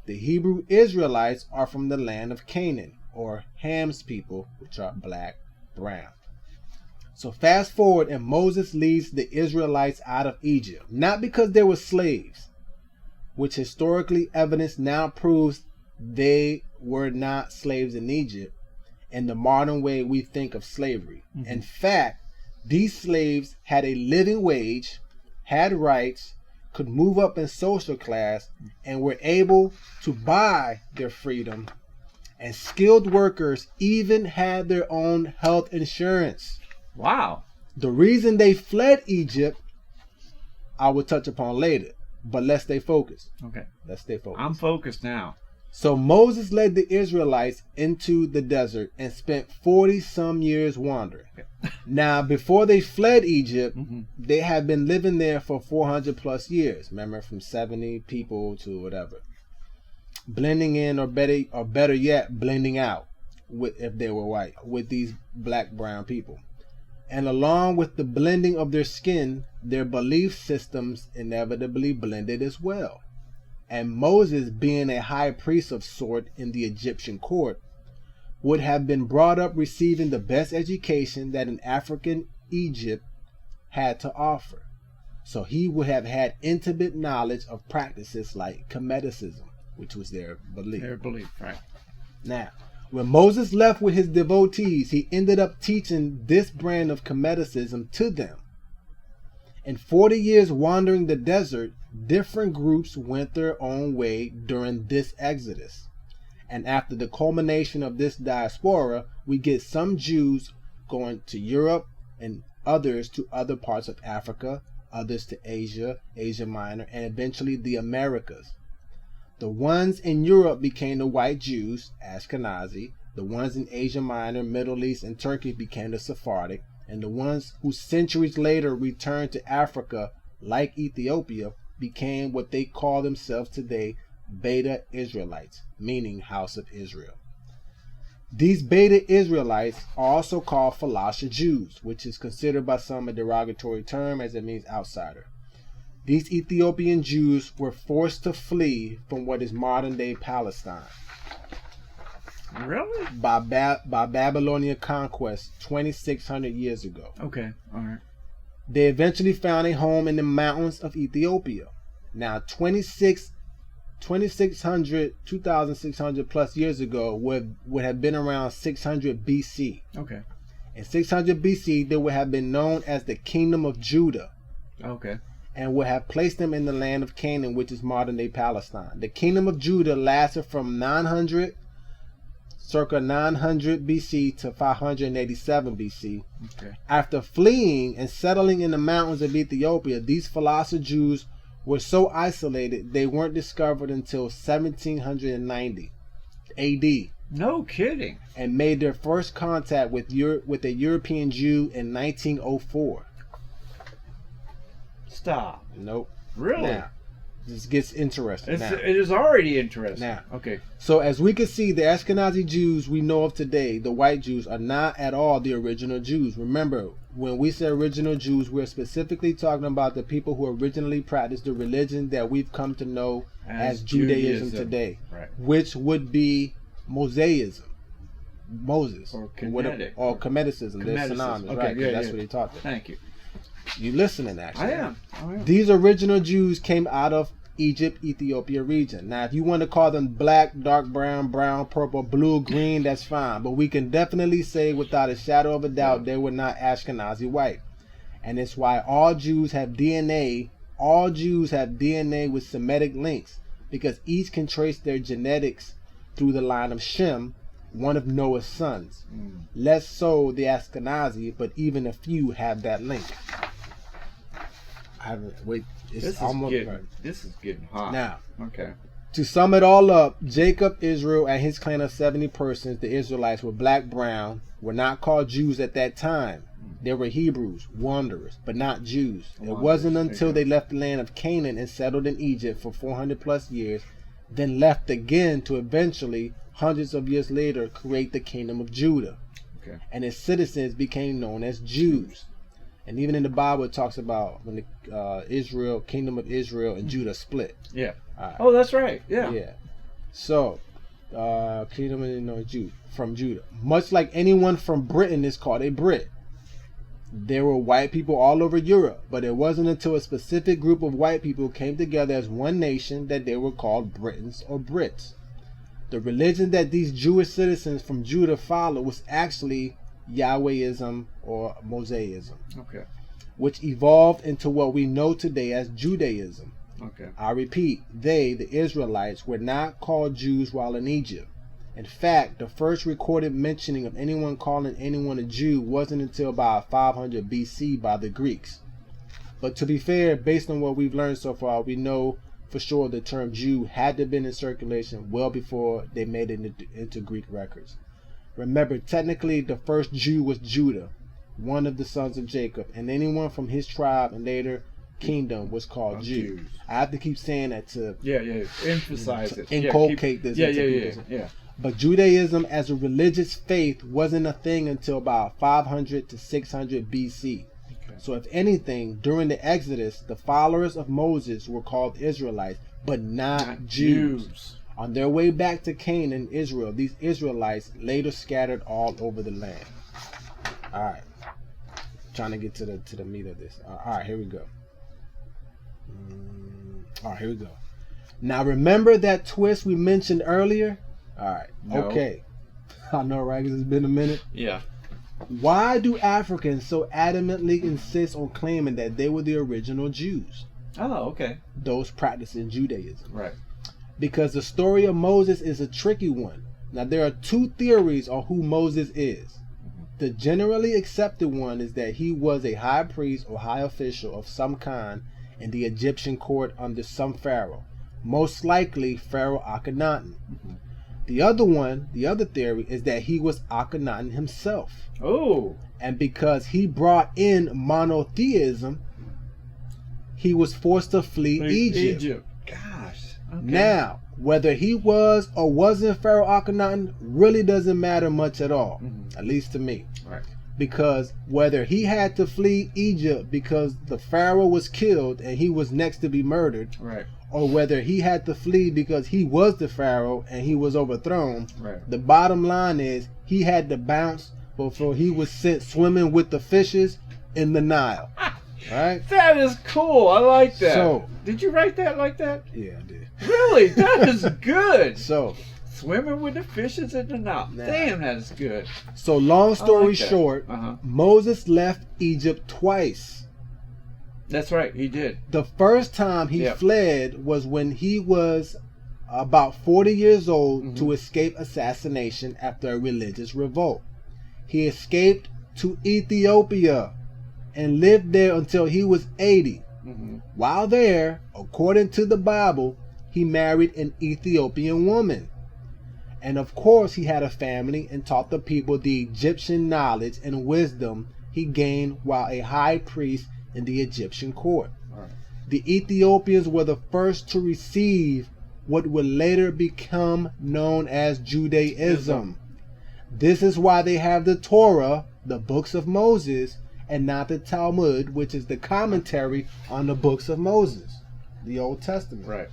the Hebrew Israelites are from the land of Canaan, or Ham's people, which are black, brown. So fast forward, and Moses leads the Israelites out of Egypt, not because they were slaves, which historically evidence now proves they were not slaves in Egypt in the modern way we think of slavery. In fact, these slaves had a living wage, had rights, could move up in social class, and were able to buy their freedom. And skilled workers even had their own health insurance. Wow. The reason they fled Egypt, I will touch upon later. But let's stay focused. Okay. Let's stay focused. I'm focused now. So Moses led the Israelites into the desert and spent 40 some years wandering. Now, before they fled Egypt, they had been living there for 400 plus years. Remember, from 70 people to whatever. Blending in, or better yet, blending out, if they were white, with these black, brown people. And along with the blending of their skin, their belief systems inevitably blended as well. And Moses, being a high priest of sort in the Egyptian court, would have been brought up receiving the best education that an African Egypt had to offer. So he would have had intimate knowledge of practices like Semiticism, which was their belief. Their belief, right. Now, when Moses left with his devotees, he ended up teaching this brand of Semiticism to them. In 40 years wandering the desert, different groups went their own way during this exodus. And after the culmination of this diaspora, we get some Jews going to Europe and others to other parts of Africa, others to Asia, Asia Minor, and eventually the Americas. The ones in Europe became the white Jews, Ashkenazi. The ones in Asia Minor, Middle East, and Turkey became the Sephardic. And the ones who centuries later returned to Africa, like Ethiopia, became what they call themselves today, Beta Israelites, meaning House of Israel. These Beta Israelites are also called Falasha Jews, which is considered by some a derogatory term as it means outsider. These Ethiopian Jews were forced to flee from what is modern-day Palestine. Really? By Babylonian conquest 2,600 years ago. Okay, all right. They eventually found a home in the mountains of Ethiopia. Now, 2,600 plus years ago would have been around 600 BC. Okay. In 600 BC, they would have been known as the Kingdom of Judah. Okay. And would have placed them in the land of Canaan, which is modern-day Palestine. The Kingdom of Judah lasted from circa 900 BC to 587 BC. Okay. After fleeing and settling in the mountains of Ethiopia, these Falasha Jews were so isolated they weren't discovered until 1790 AD. No kidding. And made their first contact with a European Jew in 1904. Stop. Nope. Really? Now, this gets interesting. It is already interesting. Now, okay. So as we can see, the Ashkenazi Jews we know of today, the white Jews, are not at all the original Jews. Remember, when we say original Jews, we're specifically talking about the people who originally practiced the religion that we've come to know as Judaism today, right. Which would be Mosaism, Moses, or Semiticism. They're synonymous, okay, right? Yeah, that's what he taught them. Thank you. You listening, actually? I am. These original Jews came out of Egypt, Ethiopia region. Now, if you want to call them black, dark brown, brown, purple, blue, green, that's fine. But we can definitely say without a shadow of a doubt they were not Ashkenazi white. And it's why all Jews have DNA. All Jews have DNA with Semitic links, because each can trace their genetics through the line of Shem, one of Noah's sons. Less so the Ashkenazi, but even a few have that link. This is getting hot. Now, okay. To sum it all up, Jacob, Israel, and his clan of 70 persons, the Israelites, were black, brown, were not called Jews at that time. They were Hebrews, wanderers, but not Jews. It wasn't until they left the land of Canaan and settled in Egypt for 400 plus years, then left again to eventually, hundreds of years later, create the kingdom of Judah. Okay. And its citizens became known as Jews. And even in the Bible, it talks about when the kingdom of Israel and Judah split. Yeah. Right. Oh, that's right. Yeah. Yeah. So, kingdom of from Judah. Much like anyone from Britain is called a Brit. There were white people all over Europe, but it wasn't until a specific group of white people came together as one nation that they were called Britons or Brits. The religion that these Jewish citizens from Judah followed was actually Yahwehism or Mosaism, okay, which evolved into what we know today as Judaism. Okay. I repeat, they, the Israelites, were not called Jews while in Egypt. In fact, the first recorded mentioning of anyone calling anyone a Jew wasn't until about 500 BC by the Greeks. But to be fair, based on what we've learned so far, we know for sure the term Jew had to have been in circulation well before they made it into Greek records. Remember, technically the first Jew was Judah, one of the sons of Jacob, and anyone from his tribe and later kingdom was called Jews. I have to keep saying that to emphasize it, inculcate this into people. But Judaism as a religious faith wasn't a thing until about 500 to 600 BC. So if anything, during the Exodus, the followers of Moses were called Israelites, but not Jews. On their way back to Canaan, Israel, these Israelites later scattered all over the land. All right, trying to get to the meat of this. All right, here we go. Now remember that twist we mentioned earlier? All right. No. Okay. I know, right? 'Cause it's been a minute. Yeah. Why do Africans so adamantly insist on claiming that they were the original Jews? Oh, okay. Those practicing Judaism. Right. Because the story of Moses is a tricky one. Now, there are two theories on who Moses is. The generally accepted one is that he was a high priest or high official of some kind in the Egyptian court under some pharaoh, most likely Pharaoh Akhenaten. The other theory is that he was Akhenaten himself. Oh. And because he brought in monotheism, he was forced to flee Egypt. Gosh. Okay. Now, whether he was or wasn't Pharaoh Akhenaten really doesn't matter much at all, at least to me. Right. Because whether he had to flee Egypt because the Pharaoh was killed and he was next to be murdered, right, or whether he had to flee because he was the Pharaoh and he was overthrown, right, the bottom line is he had to bounce before he was sent swimming with the fishes in the Nile. Right? That is cool. I like that. So, did you write that like that? Yeah, I did. Really? That is good. So, swimming with the fishes in the Nile. Damn, that is good. So, long story short, Moses left Egypt twice. That's right, he did. The first time he fled was when he was about 40 years old to escape assassination after a religious revolt. He escaped to Ethiopia and lived there until he was 80. While there, according to the Bible, he married an Ethiopian woman. And of course, he had a family and taught the people the Egyptian knowledge and wisdom he gained while a high priest in the Egyptian court. Right. The Ethiopians were the first to receive what would later become known as Judaism. This is why they have the Torah, the books of Moses, and not the Talmud, which is the commentary on the books of Moses, the Old Testament. Right.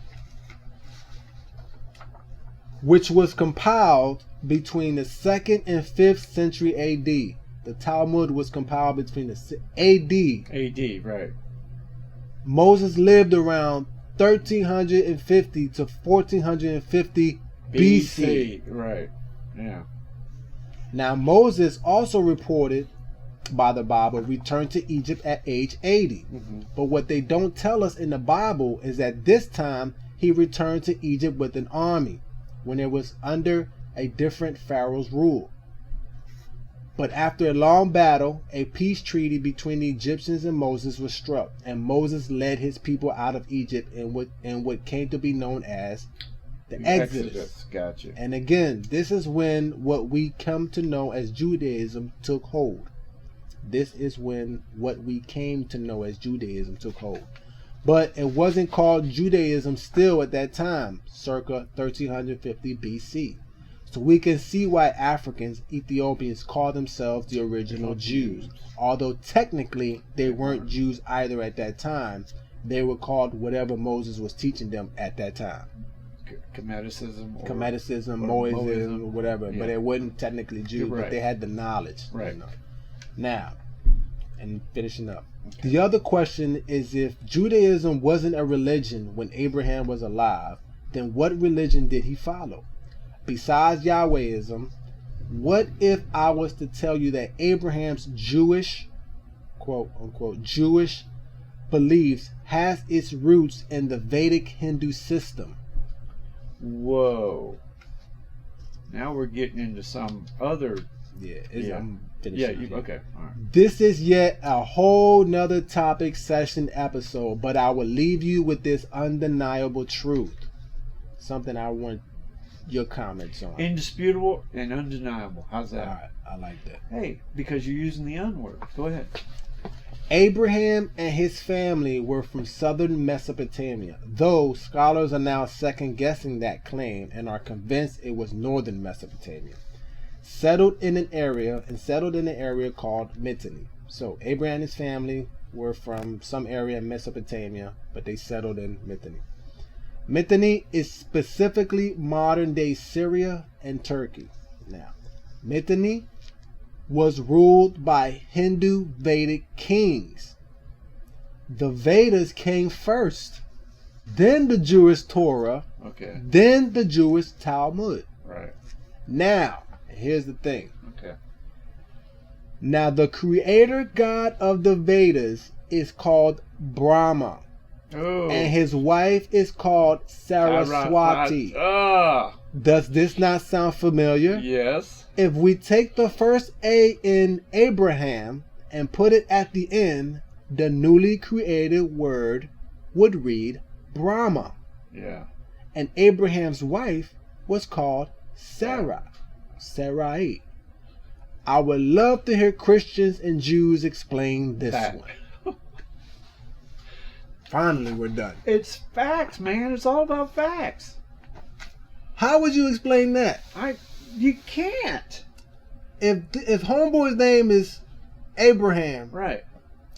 Which was compiled between the 2nd and 5th century AD. The Talmud was compiled between the AD. Right. Moses lived around 1350 to 1450 BC. Right. Yeah. Now, Moses also reported by the Bible returned to Egypt at age 80. But what they don't tell us in the Bible is that this time he returned to Egypt with an army when it was under a different pharaoh's rule. But after a long battle, a peace treaty between the Egyptians and Moses was struck, and Moses led his people out of Egypt in what came to be known as the Exodus. Gotcha. And again, this is when what we come to know as Judaism took hold. This is when what we came to know as Judaism took hold. But it wasn't called Judaism still at that time, circa 1350 BC. So we can see why Africans, Ethiopians, call themselves the original Jews. Although technically they weren't Jews either at that time. They were called whatever Moses was teaching them at that time. Comedicism, Moism, or whatever. Yeah. But they weren't technically Jews, but they had the knowledge. Right. You know. Now, and finishing up. Okay. The other question is, if Judaism wasn't a religion when Abraham was alive, then what religion did he follow? Besides Yahwehism, what if I was to tell you that Abraham's Jewish, quote unquote, Jewish beliefs has its roots in the Vedic Hindu system? Whoa. Now we're getting into some other... I'm finish. Yeah, okay. All right. This is yet a whole nother topic session episode, but I will leave you with this undeniable truth. Something I want your comments on. Indisputable and undeniable. How's that? All right, I like that. Hey, because you're using the unword. Go ahead. Abraham and his family were from southern Mesopotamia, though scholars are now second-guessing that claim and are convinced it was northern Mesopotamia. Settled in an area called Mitanni. So Abraham and his family were from some area in Mesopotamia, but they settled in Mitanni. Mitanni is specifically modern-day Syria and Turkey. Now, Mitanni was ruled by Hindu Vedic kings. The Vedas came first, then the Jewish Torah, then the Jewish Talmud. Right. Now, here's the thing. Okay. Now, the creator god of the Vedas is called Brahma. Oh. And his wife is called Saraswati. Does this not sound familiar? Yes. If we take the first A in Abraham and put it at the end, the newly created word would read Brahma. Yeah. And Abraham's wife was called Sarah. Sarai. I would love to hear Christians and Jews explain this one. Finally, we're done. It's facts, man. It's all about facts. How would you explain that? You can't. If homeboy's name is Abraham, right,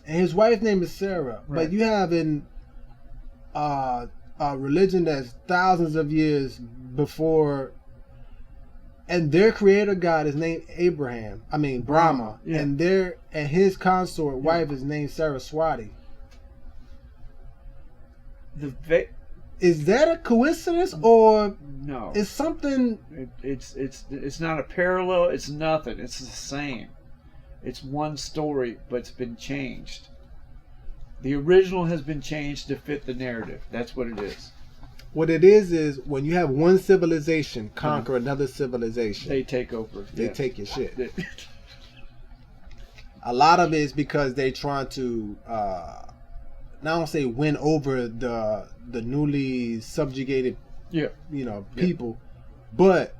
and his wife's name is Sarah, right, but you have in a religion that's thousands of years before, and their creator god is named Brahma, yeah, and his consort wife is named Saraswati. Is that a coincidence or no? It's something. It's not a parallel. It's nothing. It's the same. It's one story, but it's been changed. The original has been changed to fit the narrative. That's what it is. What it is when you have one civilization conquer another civilization, they take over. They take your shit. A lot of it is because they're trying to. Now I don't say win over the newly subjugated, people, but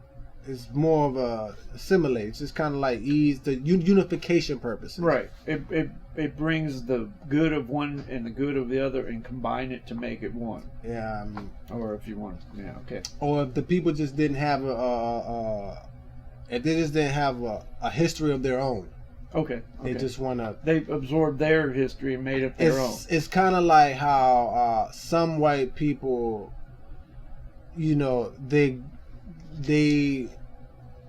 it's more of a assimilate. It's just kind of like ease the unification purposes. Right. It brings the good of one and the good of the other and combine it to make it one. Yeah. Or if you want, okay. Or if the people just didn't have if they just didn't have a history of their own. Okay. They just want to. They absorbed their history and made it their own. It's kind of like how some white people, they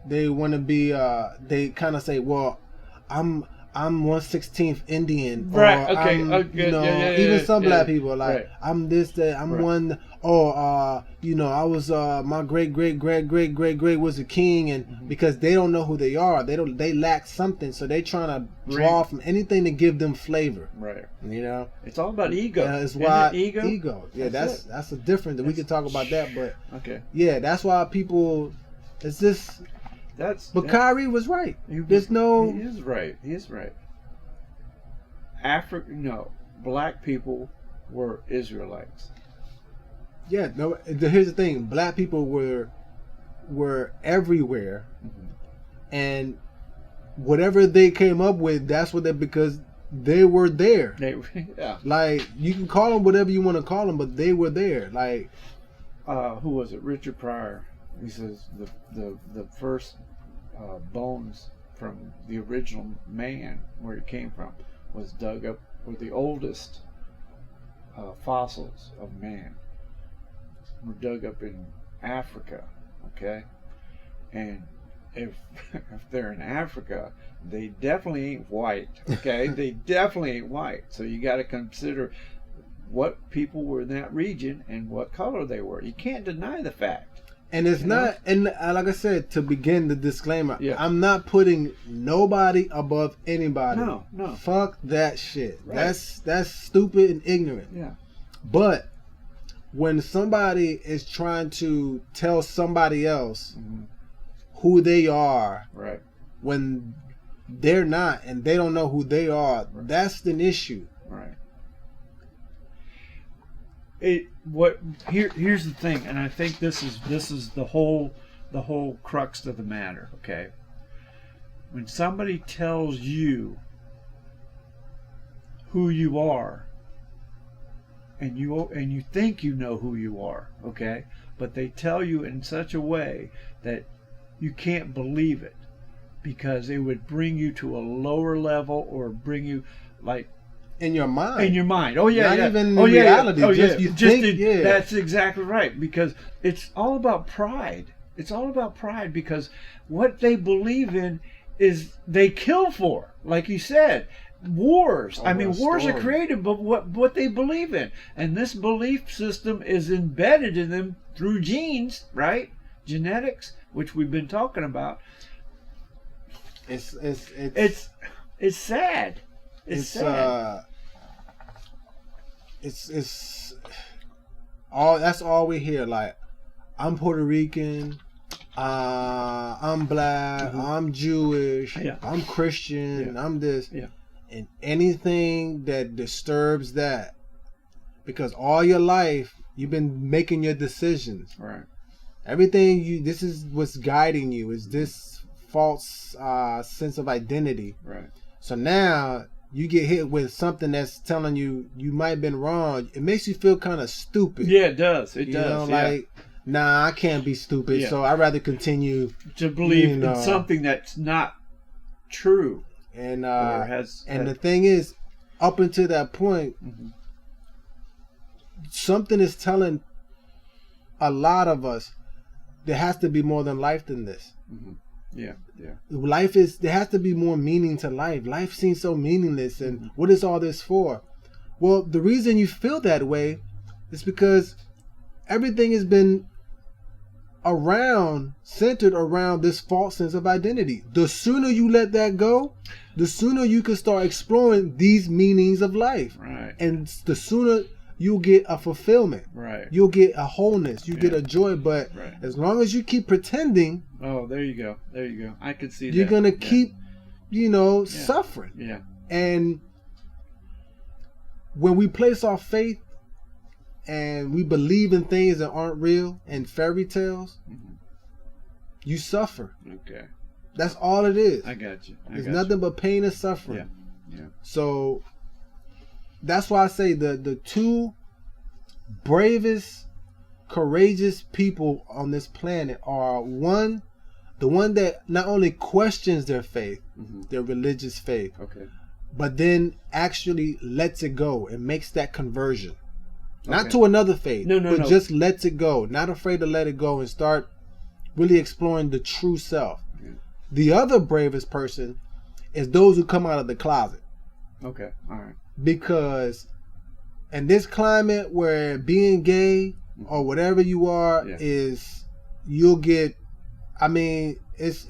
want to be. They kind of say, "Well, I'm 1/16th Indian." Right. Or okay. Even some black people are like, "I'm this, that. I'm one." Or I was my great was a king, and because they don't know who they are, they lack something, so they trying to draw from anything to give them flavor. Right. It's all about ego. It's why ego. Yeah, that's a different. We can talk about that, but yeah, that's why people. It's just. But Kyrie was right. He is right. He is right. Black people were Israelites. Yeah, no. Here's the thing: black people were everywhere, and whatever they came up with, that's what because they were there. Like you can call them whatever you want to call them, but they were there. Like, who was it? Richard Pryor. He says the first bones from the original man, where he came from, was dug up, were the oldest fossils of man. Were dug up in Africa, okay? And if they're in Africa, they definitely ain't white, okay? They definitely ain't white. So you got to consider what people were in that region and what color they were. You can't deny the fact. And it's not, and like I said, to begin the disclaimer, I'm not putting nobody above anybody. No. Fuck that shit. Right. That's stupid and ignorant. Yeah. But when somebody is trying to tell somebody else who they are, right? When they're not, and they don't know who they are. Right. That's an issue. Right. Here's the thing, and I think this is the whole crux of the matter. Okay. When somebody tells you who you are, and you think you know who you are, okay, but they tell you in such a way that you can't believe it, because it would bring you to a lower level, or bring you like in your mind. Oh yeah, not yeah. even in reality. Oh just, yeah. You think, yeah. That's exactly right, because it's all about pride. It's all about pride, because what they believe in is they kill for, like you said. Wars. I mean, wars are created by what they believe in, and this belief system is embedded in them through genes, right? Genetics, which we've been talking about. It's sad. It's sad. It's all. That's all we hear. Like, I'm Puerto Rican. I'm black. Mm-hmm. I'm Jewish. Yeah. I'm Christian. Yeah. I'm this. Yeah. And anything that disturbs that, because all your life you've been making your decisions. Right. Everything this is what's guiding you, is this false sense of identity. Right. So now you get hit with something that's telling you might have been wrong. It makes you feel kind of stupid. Yeah, it does. It does. You know, like, nah, I can't be stupid. Yeah. So I'd rather continue to believe in something that's not true. And the thing is, up until that point, mm-hmm. something is telling a lot of us there has to be more than life than this. Mm-hmm. Yeah, yeah. There has to be more meaning to life. Life seems so meaningless, and mm-hmm. what is all this for? Well, the reason you feel that way is because everything has been centered around this false sense of identity. The sooner you let that go, the sooner you can start exploring these meanings of life. Right. And the sooner you'll get a fulfillment. Right. You'll get a wholeness. You get a joy. But as long as you keep pretending. Oh, there you go. There you go. I can see that. You're going to keep, suffering. Yeah. And when we place our faith and we believe in things that aren't real and fairy tales, mm-hmm. you suffer. Okay. That's all it is. I got you. It's nothing but pain and suffering. Yeah. Yeah. So that's why I say the two bravest, courageous people on this planet are the one that not only questions their faith, mm-hmm. their religious faith, okay. but then actually lets it go and makes that conversion. Not to another faith, but just lets it go. Not afraid to let it go and start really exploring the true self. Yeah. The other bravest person is those who come out of the closet. Okay, all right. Because in this climate where being gay mm-hmm. or whatever you are is, you'll get, I mean, it's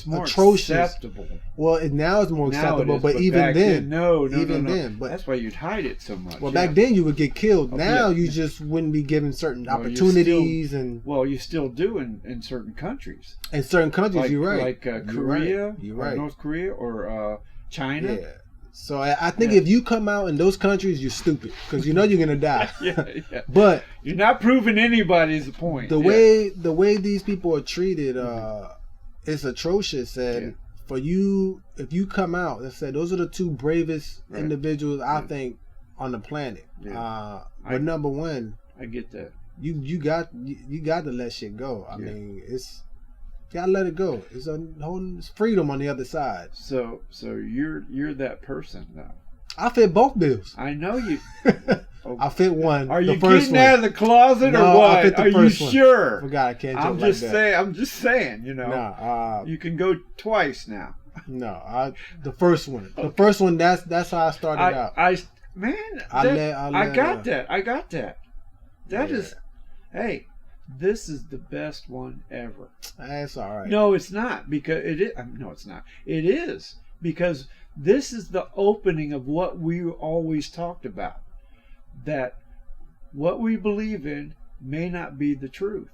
more atrocious. Acceptable. Well, now it's more acceptable, but even then, no. But that's why you'd hide it so much. Well, back then you would get killed. Now you just wouldn't be given certain opportunities, you still do in certain countries. In certain countries, you're right. Like Korea, you're right. Or North Korea, or China. Yeah. So I think if you come out in those countries, you're stupid, because you know you're gonna die. Yeah. But you're not proving anybody's point. The way these people are treated, it's atrocious. And for you, if you come out, let's say those are the two bravest individuals I think on the planet. Yeah. But number one, I get that. You got to let shit go. I mean, gotta let it go. It's freedom on the other side. So you're that person now. I fit both bills. I know you. I fit one. Are you getting out of the closet or what? I fit the Are first you one. sure? I forgot I can't joke like that. I'm just saying. You can go twice now. No, the first one. The first one. That's how I started out. I got that. That is. Hey. This is the best one ever. That's all right. No, it's not, because it is. No, it's not. It is, because this is the opening of what we always talked about. That what we believe in may not be the truth.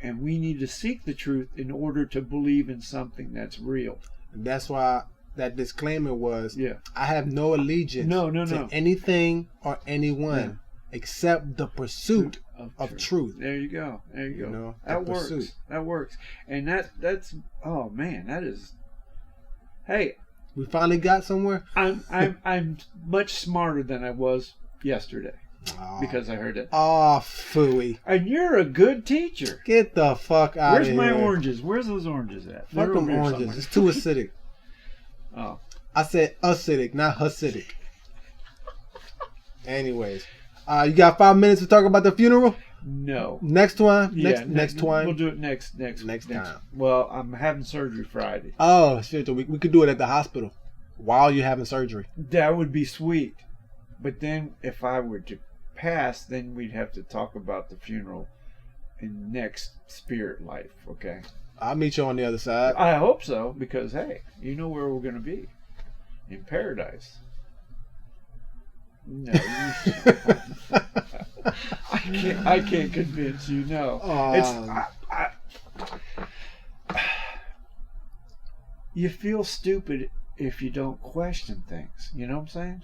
And we need to seek the truth in order to believe in something that's real. That's why that disclaimer was, I have no allegiance to anything or anyone except the pursuit of truth. There you go. You know, that works. Pursuit. That works. And that's oh man, that is. Hey, we finally got somewhere. I'm much smarter than I was yesterday. Because I heard it. Oh, phooey. And you're a good teacher. Get the fuck out of here. Where's my oranges? Where's those oranges at? Fuck them oranges. Somewhere. It's too acidic. Oh. I said acidic, not Hasidic. Anyways. You got 5 minutes to talk about the funeral? No. Next one? Next one? We'll do it next time. Well, I'm having surgery Friday. Oh, shit. So we could do it at the hospital while you're having surgery. That would be sweet. But then if I were to pass, then we'd have to talk about the funeral in next spirit life, okay? I'll meet you on the other side. I hope so, because hey, you know where we're going to be. In paradise. No, I can't convince you. No, you feel stupid if you don't question things. You know what I'm saying?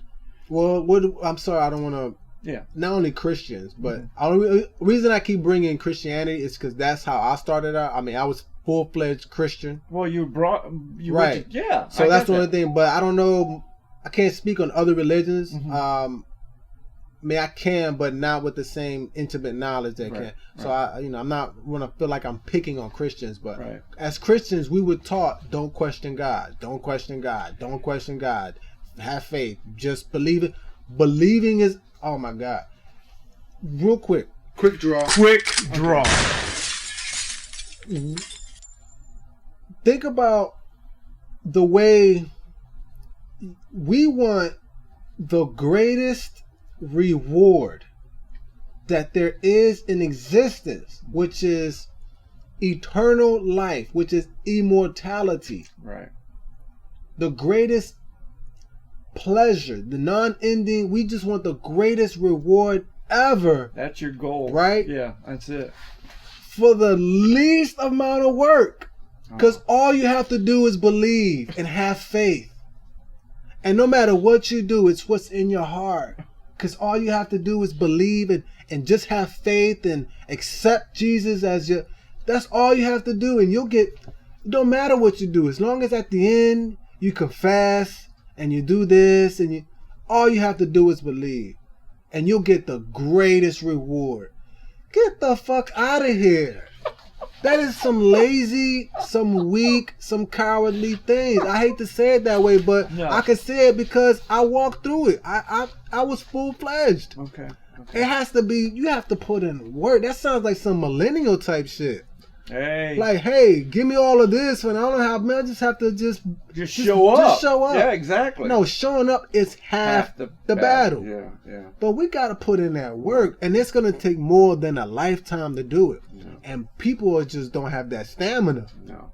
Well, I'm sorry, I don't want to. Yeah. Not only Christians, but the reason I keep bringing Christianity is because that's how I started out. I mean, I was full-fledged Christian. Well, you right. So that's the only thing. But I don't know. I can't speak on other religions. I mean, I can, but not with the same intimate knowledge they can. So I'm not gonna feel like I'm picking on Christians, but as Christians, we were taught: don't question God, don't question God, don't question God. Have faith, just believe it. Believing is, oh my God. Real quick draw. Think about the way we want the greatest reward that there is in existence, which is eternal life, which is immortality. Right. The greatest pleasure, the non-ending, we just want the greatest reward ever. That's your goal. Right? Yeah, that's it. For the least amount of work. Because all you have to do is believe and have faith. And no matter what you do, it's what's in your heart. Because all you have to do is believe and just have faith and accept Jesus as your... That's all you have to do. And you'll get... It don't matter what you do. As long as at the end you confess and you do this and all you have to do is believe. And you'll get the greatest reward. Get the fuck out of here. That is some lazy, some weak, some cowardly things. I hate to say it that way, but I can say it because I walked through it. I was full-fledged. Okay. It has to be, you have to put in work. That sounds like some millennial type shit. Hey. Like, hey, give me all of this and I don't have, man, I just have to just show up. Just show up. Yeah, exactly. No, showing up is half the battle. Yeah. But we got to put in that work, and it's going to take more than a lifetime to do it. Yeah. And people just don't have that stamina. No.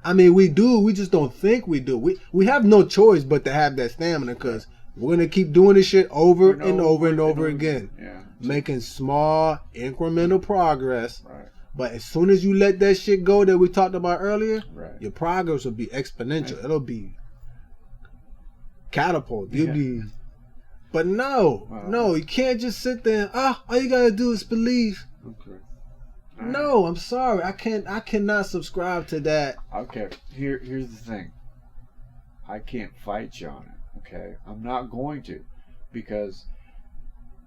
I mean, we do. We just don't think we do. We have no choice but to have that stamina because we're going to keep doing this shit over and over again. Yeah. Making small, incremental progress. Right. But as soon as you let that shit go that we talked about earlier, your progress will be exponential. Right. It'll be catapult. You'll be... But no, you can't just sit there and, all you gotta do is believe. Okay. No, I'm sorry. I cannot subscribe to that. Okay. Here's the thing. I can't fight you on it. Okay? I'm not going to, because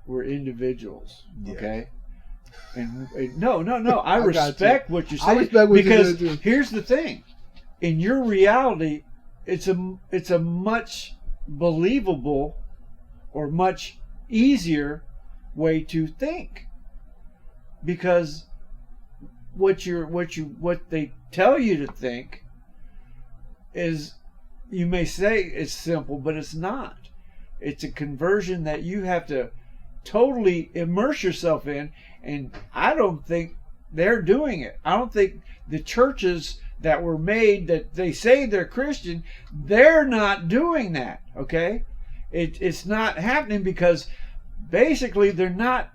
we're individuals. Okay? And no. I respect what you're saying. I respect what you're saying too. Because here's the thing. In your reality, it's a much believable or much easier way to think. Because what they tell you to think is, you may say it's simple, but it's not. It's a conversion that you have to totally immerse yourself in, and I don't think they're doing it. I don't think the churches that were made that they say they're Christian, they're not doing that. Okay, it's not happening because basically they're not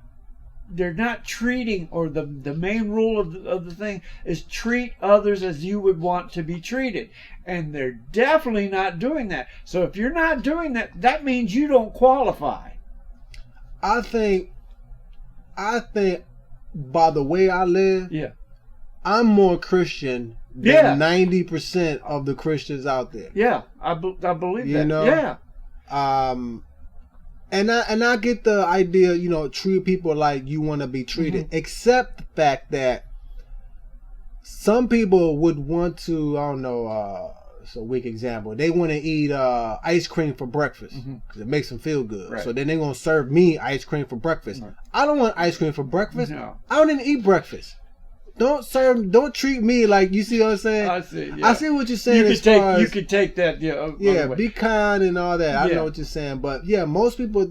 treating, or the main rule of the thing is treat others as you would want to be treated, and they're definitely not doing that. So if you're not doing that, that means you don't qualify. I think by the way I live, I'm more Christian than 90% of the Christians out there. Yeah, I believe that. You know? Yeah. And I get the idea, you know, treat people like you want to be treated, except the fact that some people would want to, I don't know, it's a weak example. They want to eat ice cream for breakfast because it makes them feel good. Right. So then they're going to serve me ice cream for breakfast. Right. I don't want ice cream for breakfast. No. I don't even eat breakfast. Don't treat me like, you see what I'm saying? I see. Yeah. I see what you're saying. You could take that. Yeah, be kind and all that. I know what you're saying, but yeah, most people,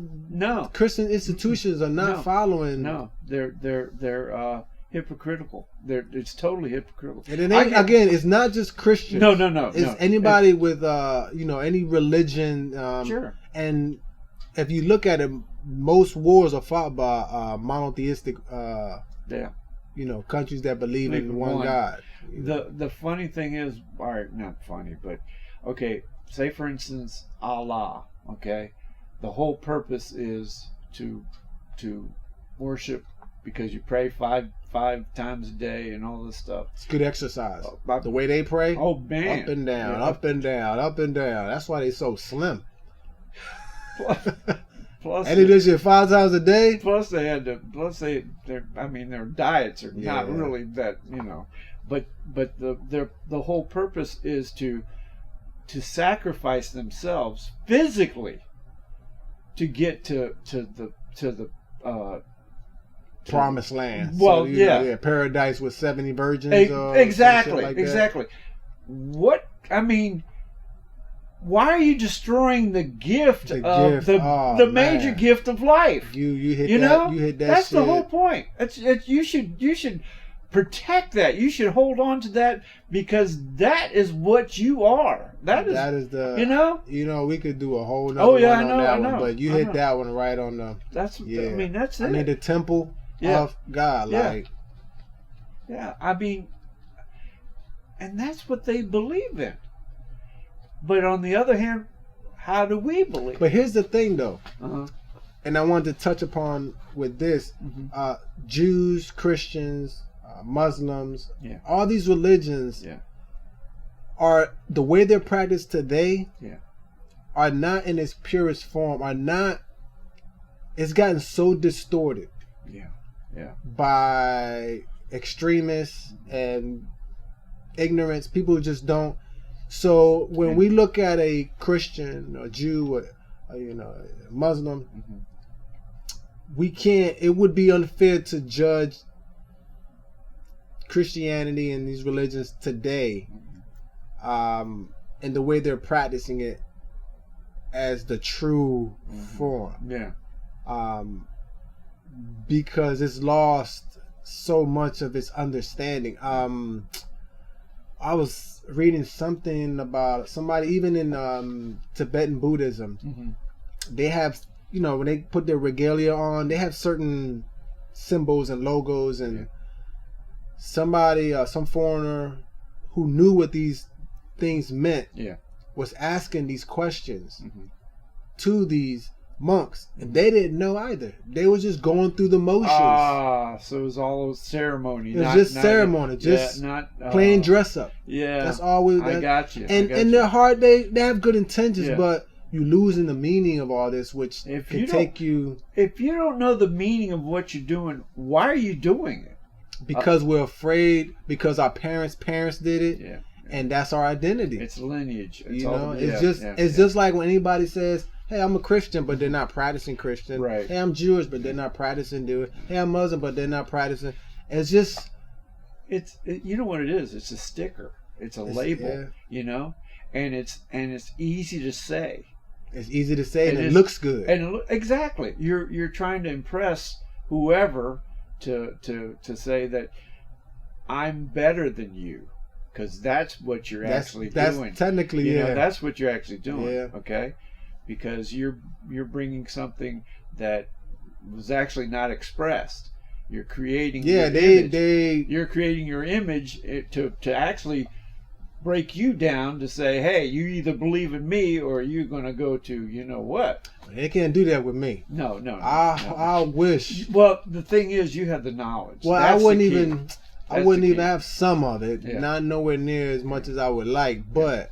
Christian institutions are not following. No, they're hypocritical. It's totally hypocritical. And then again, it's not just Christians. No. It's anybody with any religion. Sure. And if you look at it, most wars are fought by monotheistic. Countries that believe in one God. The funny thing is, not funny, but okay, say for instance, Allah, okay? The whole purpose is to worship, because you pray five times a day and all this stuff. It's good exercise. The way they pray, oh man, up and down, up and down, up and down. That's why they're so slim. Plus, and it is 5 times a day. Plus their diets are not really that, but the whole purpose is to sacrifice themselves physically to get to the promised land. Well, paradise with 70 virgins. Exactly. Why are you destroying the gift of the major gift of life? You hit that. That's shit. The whole point. You should protect that. You should hold on to that, because that is what you are. That is the we could do a whole nother one on that one, but you hit that one right on the. That's it. I mean, the temple of God, and that's what they believe in. But on the other hand, how do we believe? But here's the thing, though, and I wanted to touch upon with this: Jews, Christians, Muslims, all these religions are the way they're practiced today. Are not in its purest form. It's gotten so distorted. By extremists and ignorance, people just don't. So when we look at a Christian, a Jew, or a Muslim, we can't. It would be unfair to judge Christianity and these religions today, and the way they're practicing it as the true form. Because it's lost so much of its understanding. I was reading something about somebody, even in Tibetan Buddhism, they have, when they put their regalia on, they have certain symbols and logos, and somebody, some foreigner who knew what these things meant, was asking these questions to these monks, and they didn't know either. They were just going through the motions. So it was all ceremony. It was just ceremony, playing dress up. That's all we. I got you. And in their heart, they have good intentions, but you losing the meaning of all this, which can take you. If you don't know the meaning of what you're doing, why are you doing it? Because we're afraid. Because our parents did it, and that's our identity. It's lineage. It's just like when anybody says, hey, I'm a Christian, but they're not practicing Christian. Right. Hey, I'm Jewish, but they're not practicing Jewish. Hey, I'm Muslim, but they're not practicing. It's just... you know what it is? It's a sticker. It's a label, and it's easy to say. It's easy to say, and it looks good. Exactly. You're trying to impress whoever to say that I'm better than you, because that's what you're actually doing. That's technically, that's what you're actually doing. Yeah. Okay. Because you're bringing something that was actually not expressed, You're creating. Yeah, you're creating your image to actually break you down to say, hey, you either believe in me or you're going to go to you know what. They can't do that with me. No. I wish. Well, the thing is, you have the knowledge. Well, That's I wouldn't even have some of it. Yeah. Not nowhere near as much as I would like, but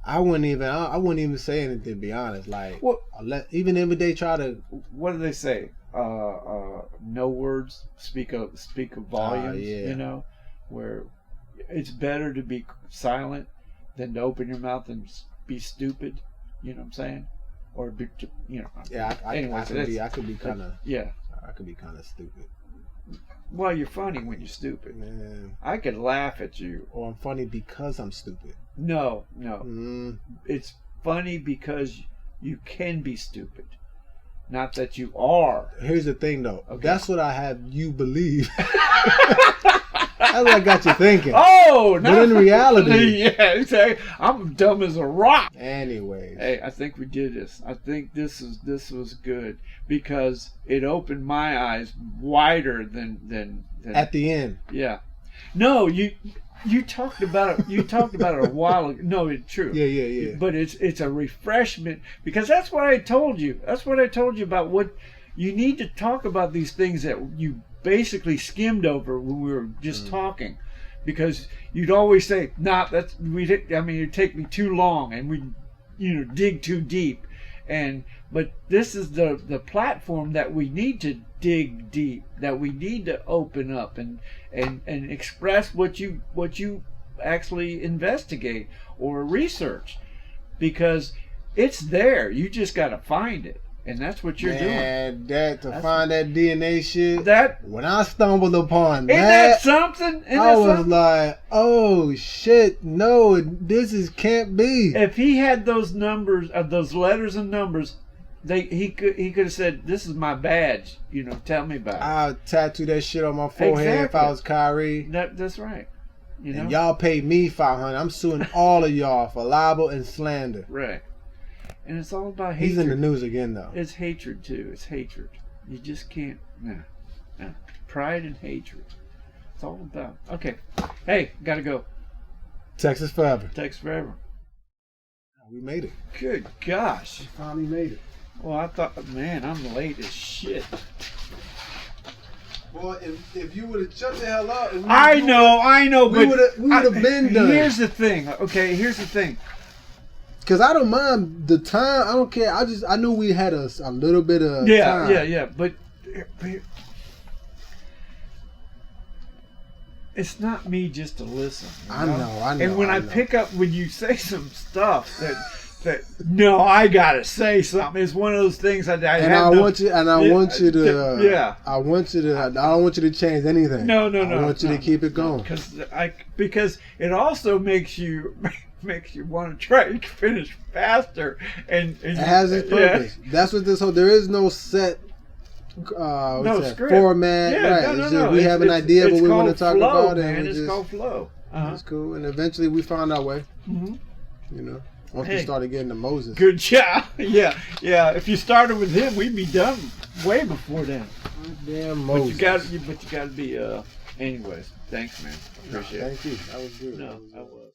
I wouldn't even say anything, to be honest. Like, well, even if they try to. What do they say? No words speak of volumes. Yeah. You know, where it's better to be silent than to open your mouth and be stupid. You know what I'm saying? Or be, you know. Yeah, I could be kind of. Yeah. I could be kind of stupid. Well, you're funny when you're stupid. Man. I could laugh at you. Or I'm funny because I'm stupid. No. It's funny because you can be stupid. Not that you are. Here's the thing, though. Okay. That's what I have you believe. That's what got you thinking. Oh, but in reality, yeah, exactly. I'm dumb as a rock. Anyways, hey, I think we did this. I think this was good because it opened my eyes wider than at the end. Yeah. No, you talked about it. You talked about it a while ago. No, it's true. Yeah. But it's a refreshment because that's what I told you. That's what I told you about what you need to talk about these things that you basically skimmed over when we were just talking, because you'd always say, "Nah, it'd take me too long, and we, dig too deep." But this is the platform that we need to dig deep, that we need to open up and express what you actually investigate or research, because it's there. You just got to find it. And that's what you're doing. Find that DNA shit. When I stumbled upon isn't that something? I was like, oh shit, no, this can't be. If he had those numbers, those letters and numbers, he could have said, "This is my badge. Tell me about it." I'll tattoo that shit on my forehead if I was Kyrie. That's right. And y'all paid me $500. I'm suing all of y'all for libel and slander. Right. And it's all about hatred. He's in the news again, though. It's hatred, too. It's hatred. You just can't. No. Pride and hatred. It's all about. Okay. Hey, gotta go. Texas forever. Texas forever. We made it. Good gosh. We finally made it. Well, I thought, man, I'm late as shit. Well, if you would have shut the hell up. I know, but we would have been done. Here's the thing. Okay, here's the thing. Because I don't mind the time. I don't care. I knew we had a little bit of time. Yeah. But it's not me just to listen. I know. And when I pick up, when you say some stuff that no, I gotta say something. It's one of those things I don't want you to change anything. No. I want you to keep it going. Because it also makes you want to try to finish faster, and it has its purpose. Yeah. That's what this whole. There is no set script format. Yeah, right. We have an idea of what we want to talk about, and it's called flow. It's cool, and eventually we found our way. Once we started getting to Moses. Good job. Yeah. If you started with him, we'd be done way before then. Damn Moses. But you got to be. Anyways, thanks, man. Appreciate it. Thank you. That was good. No, that was.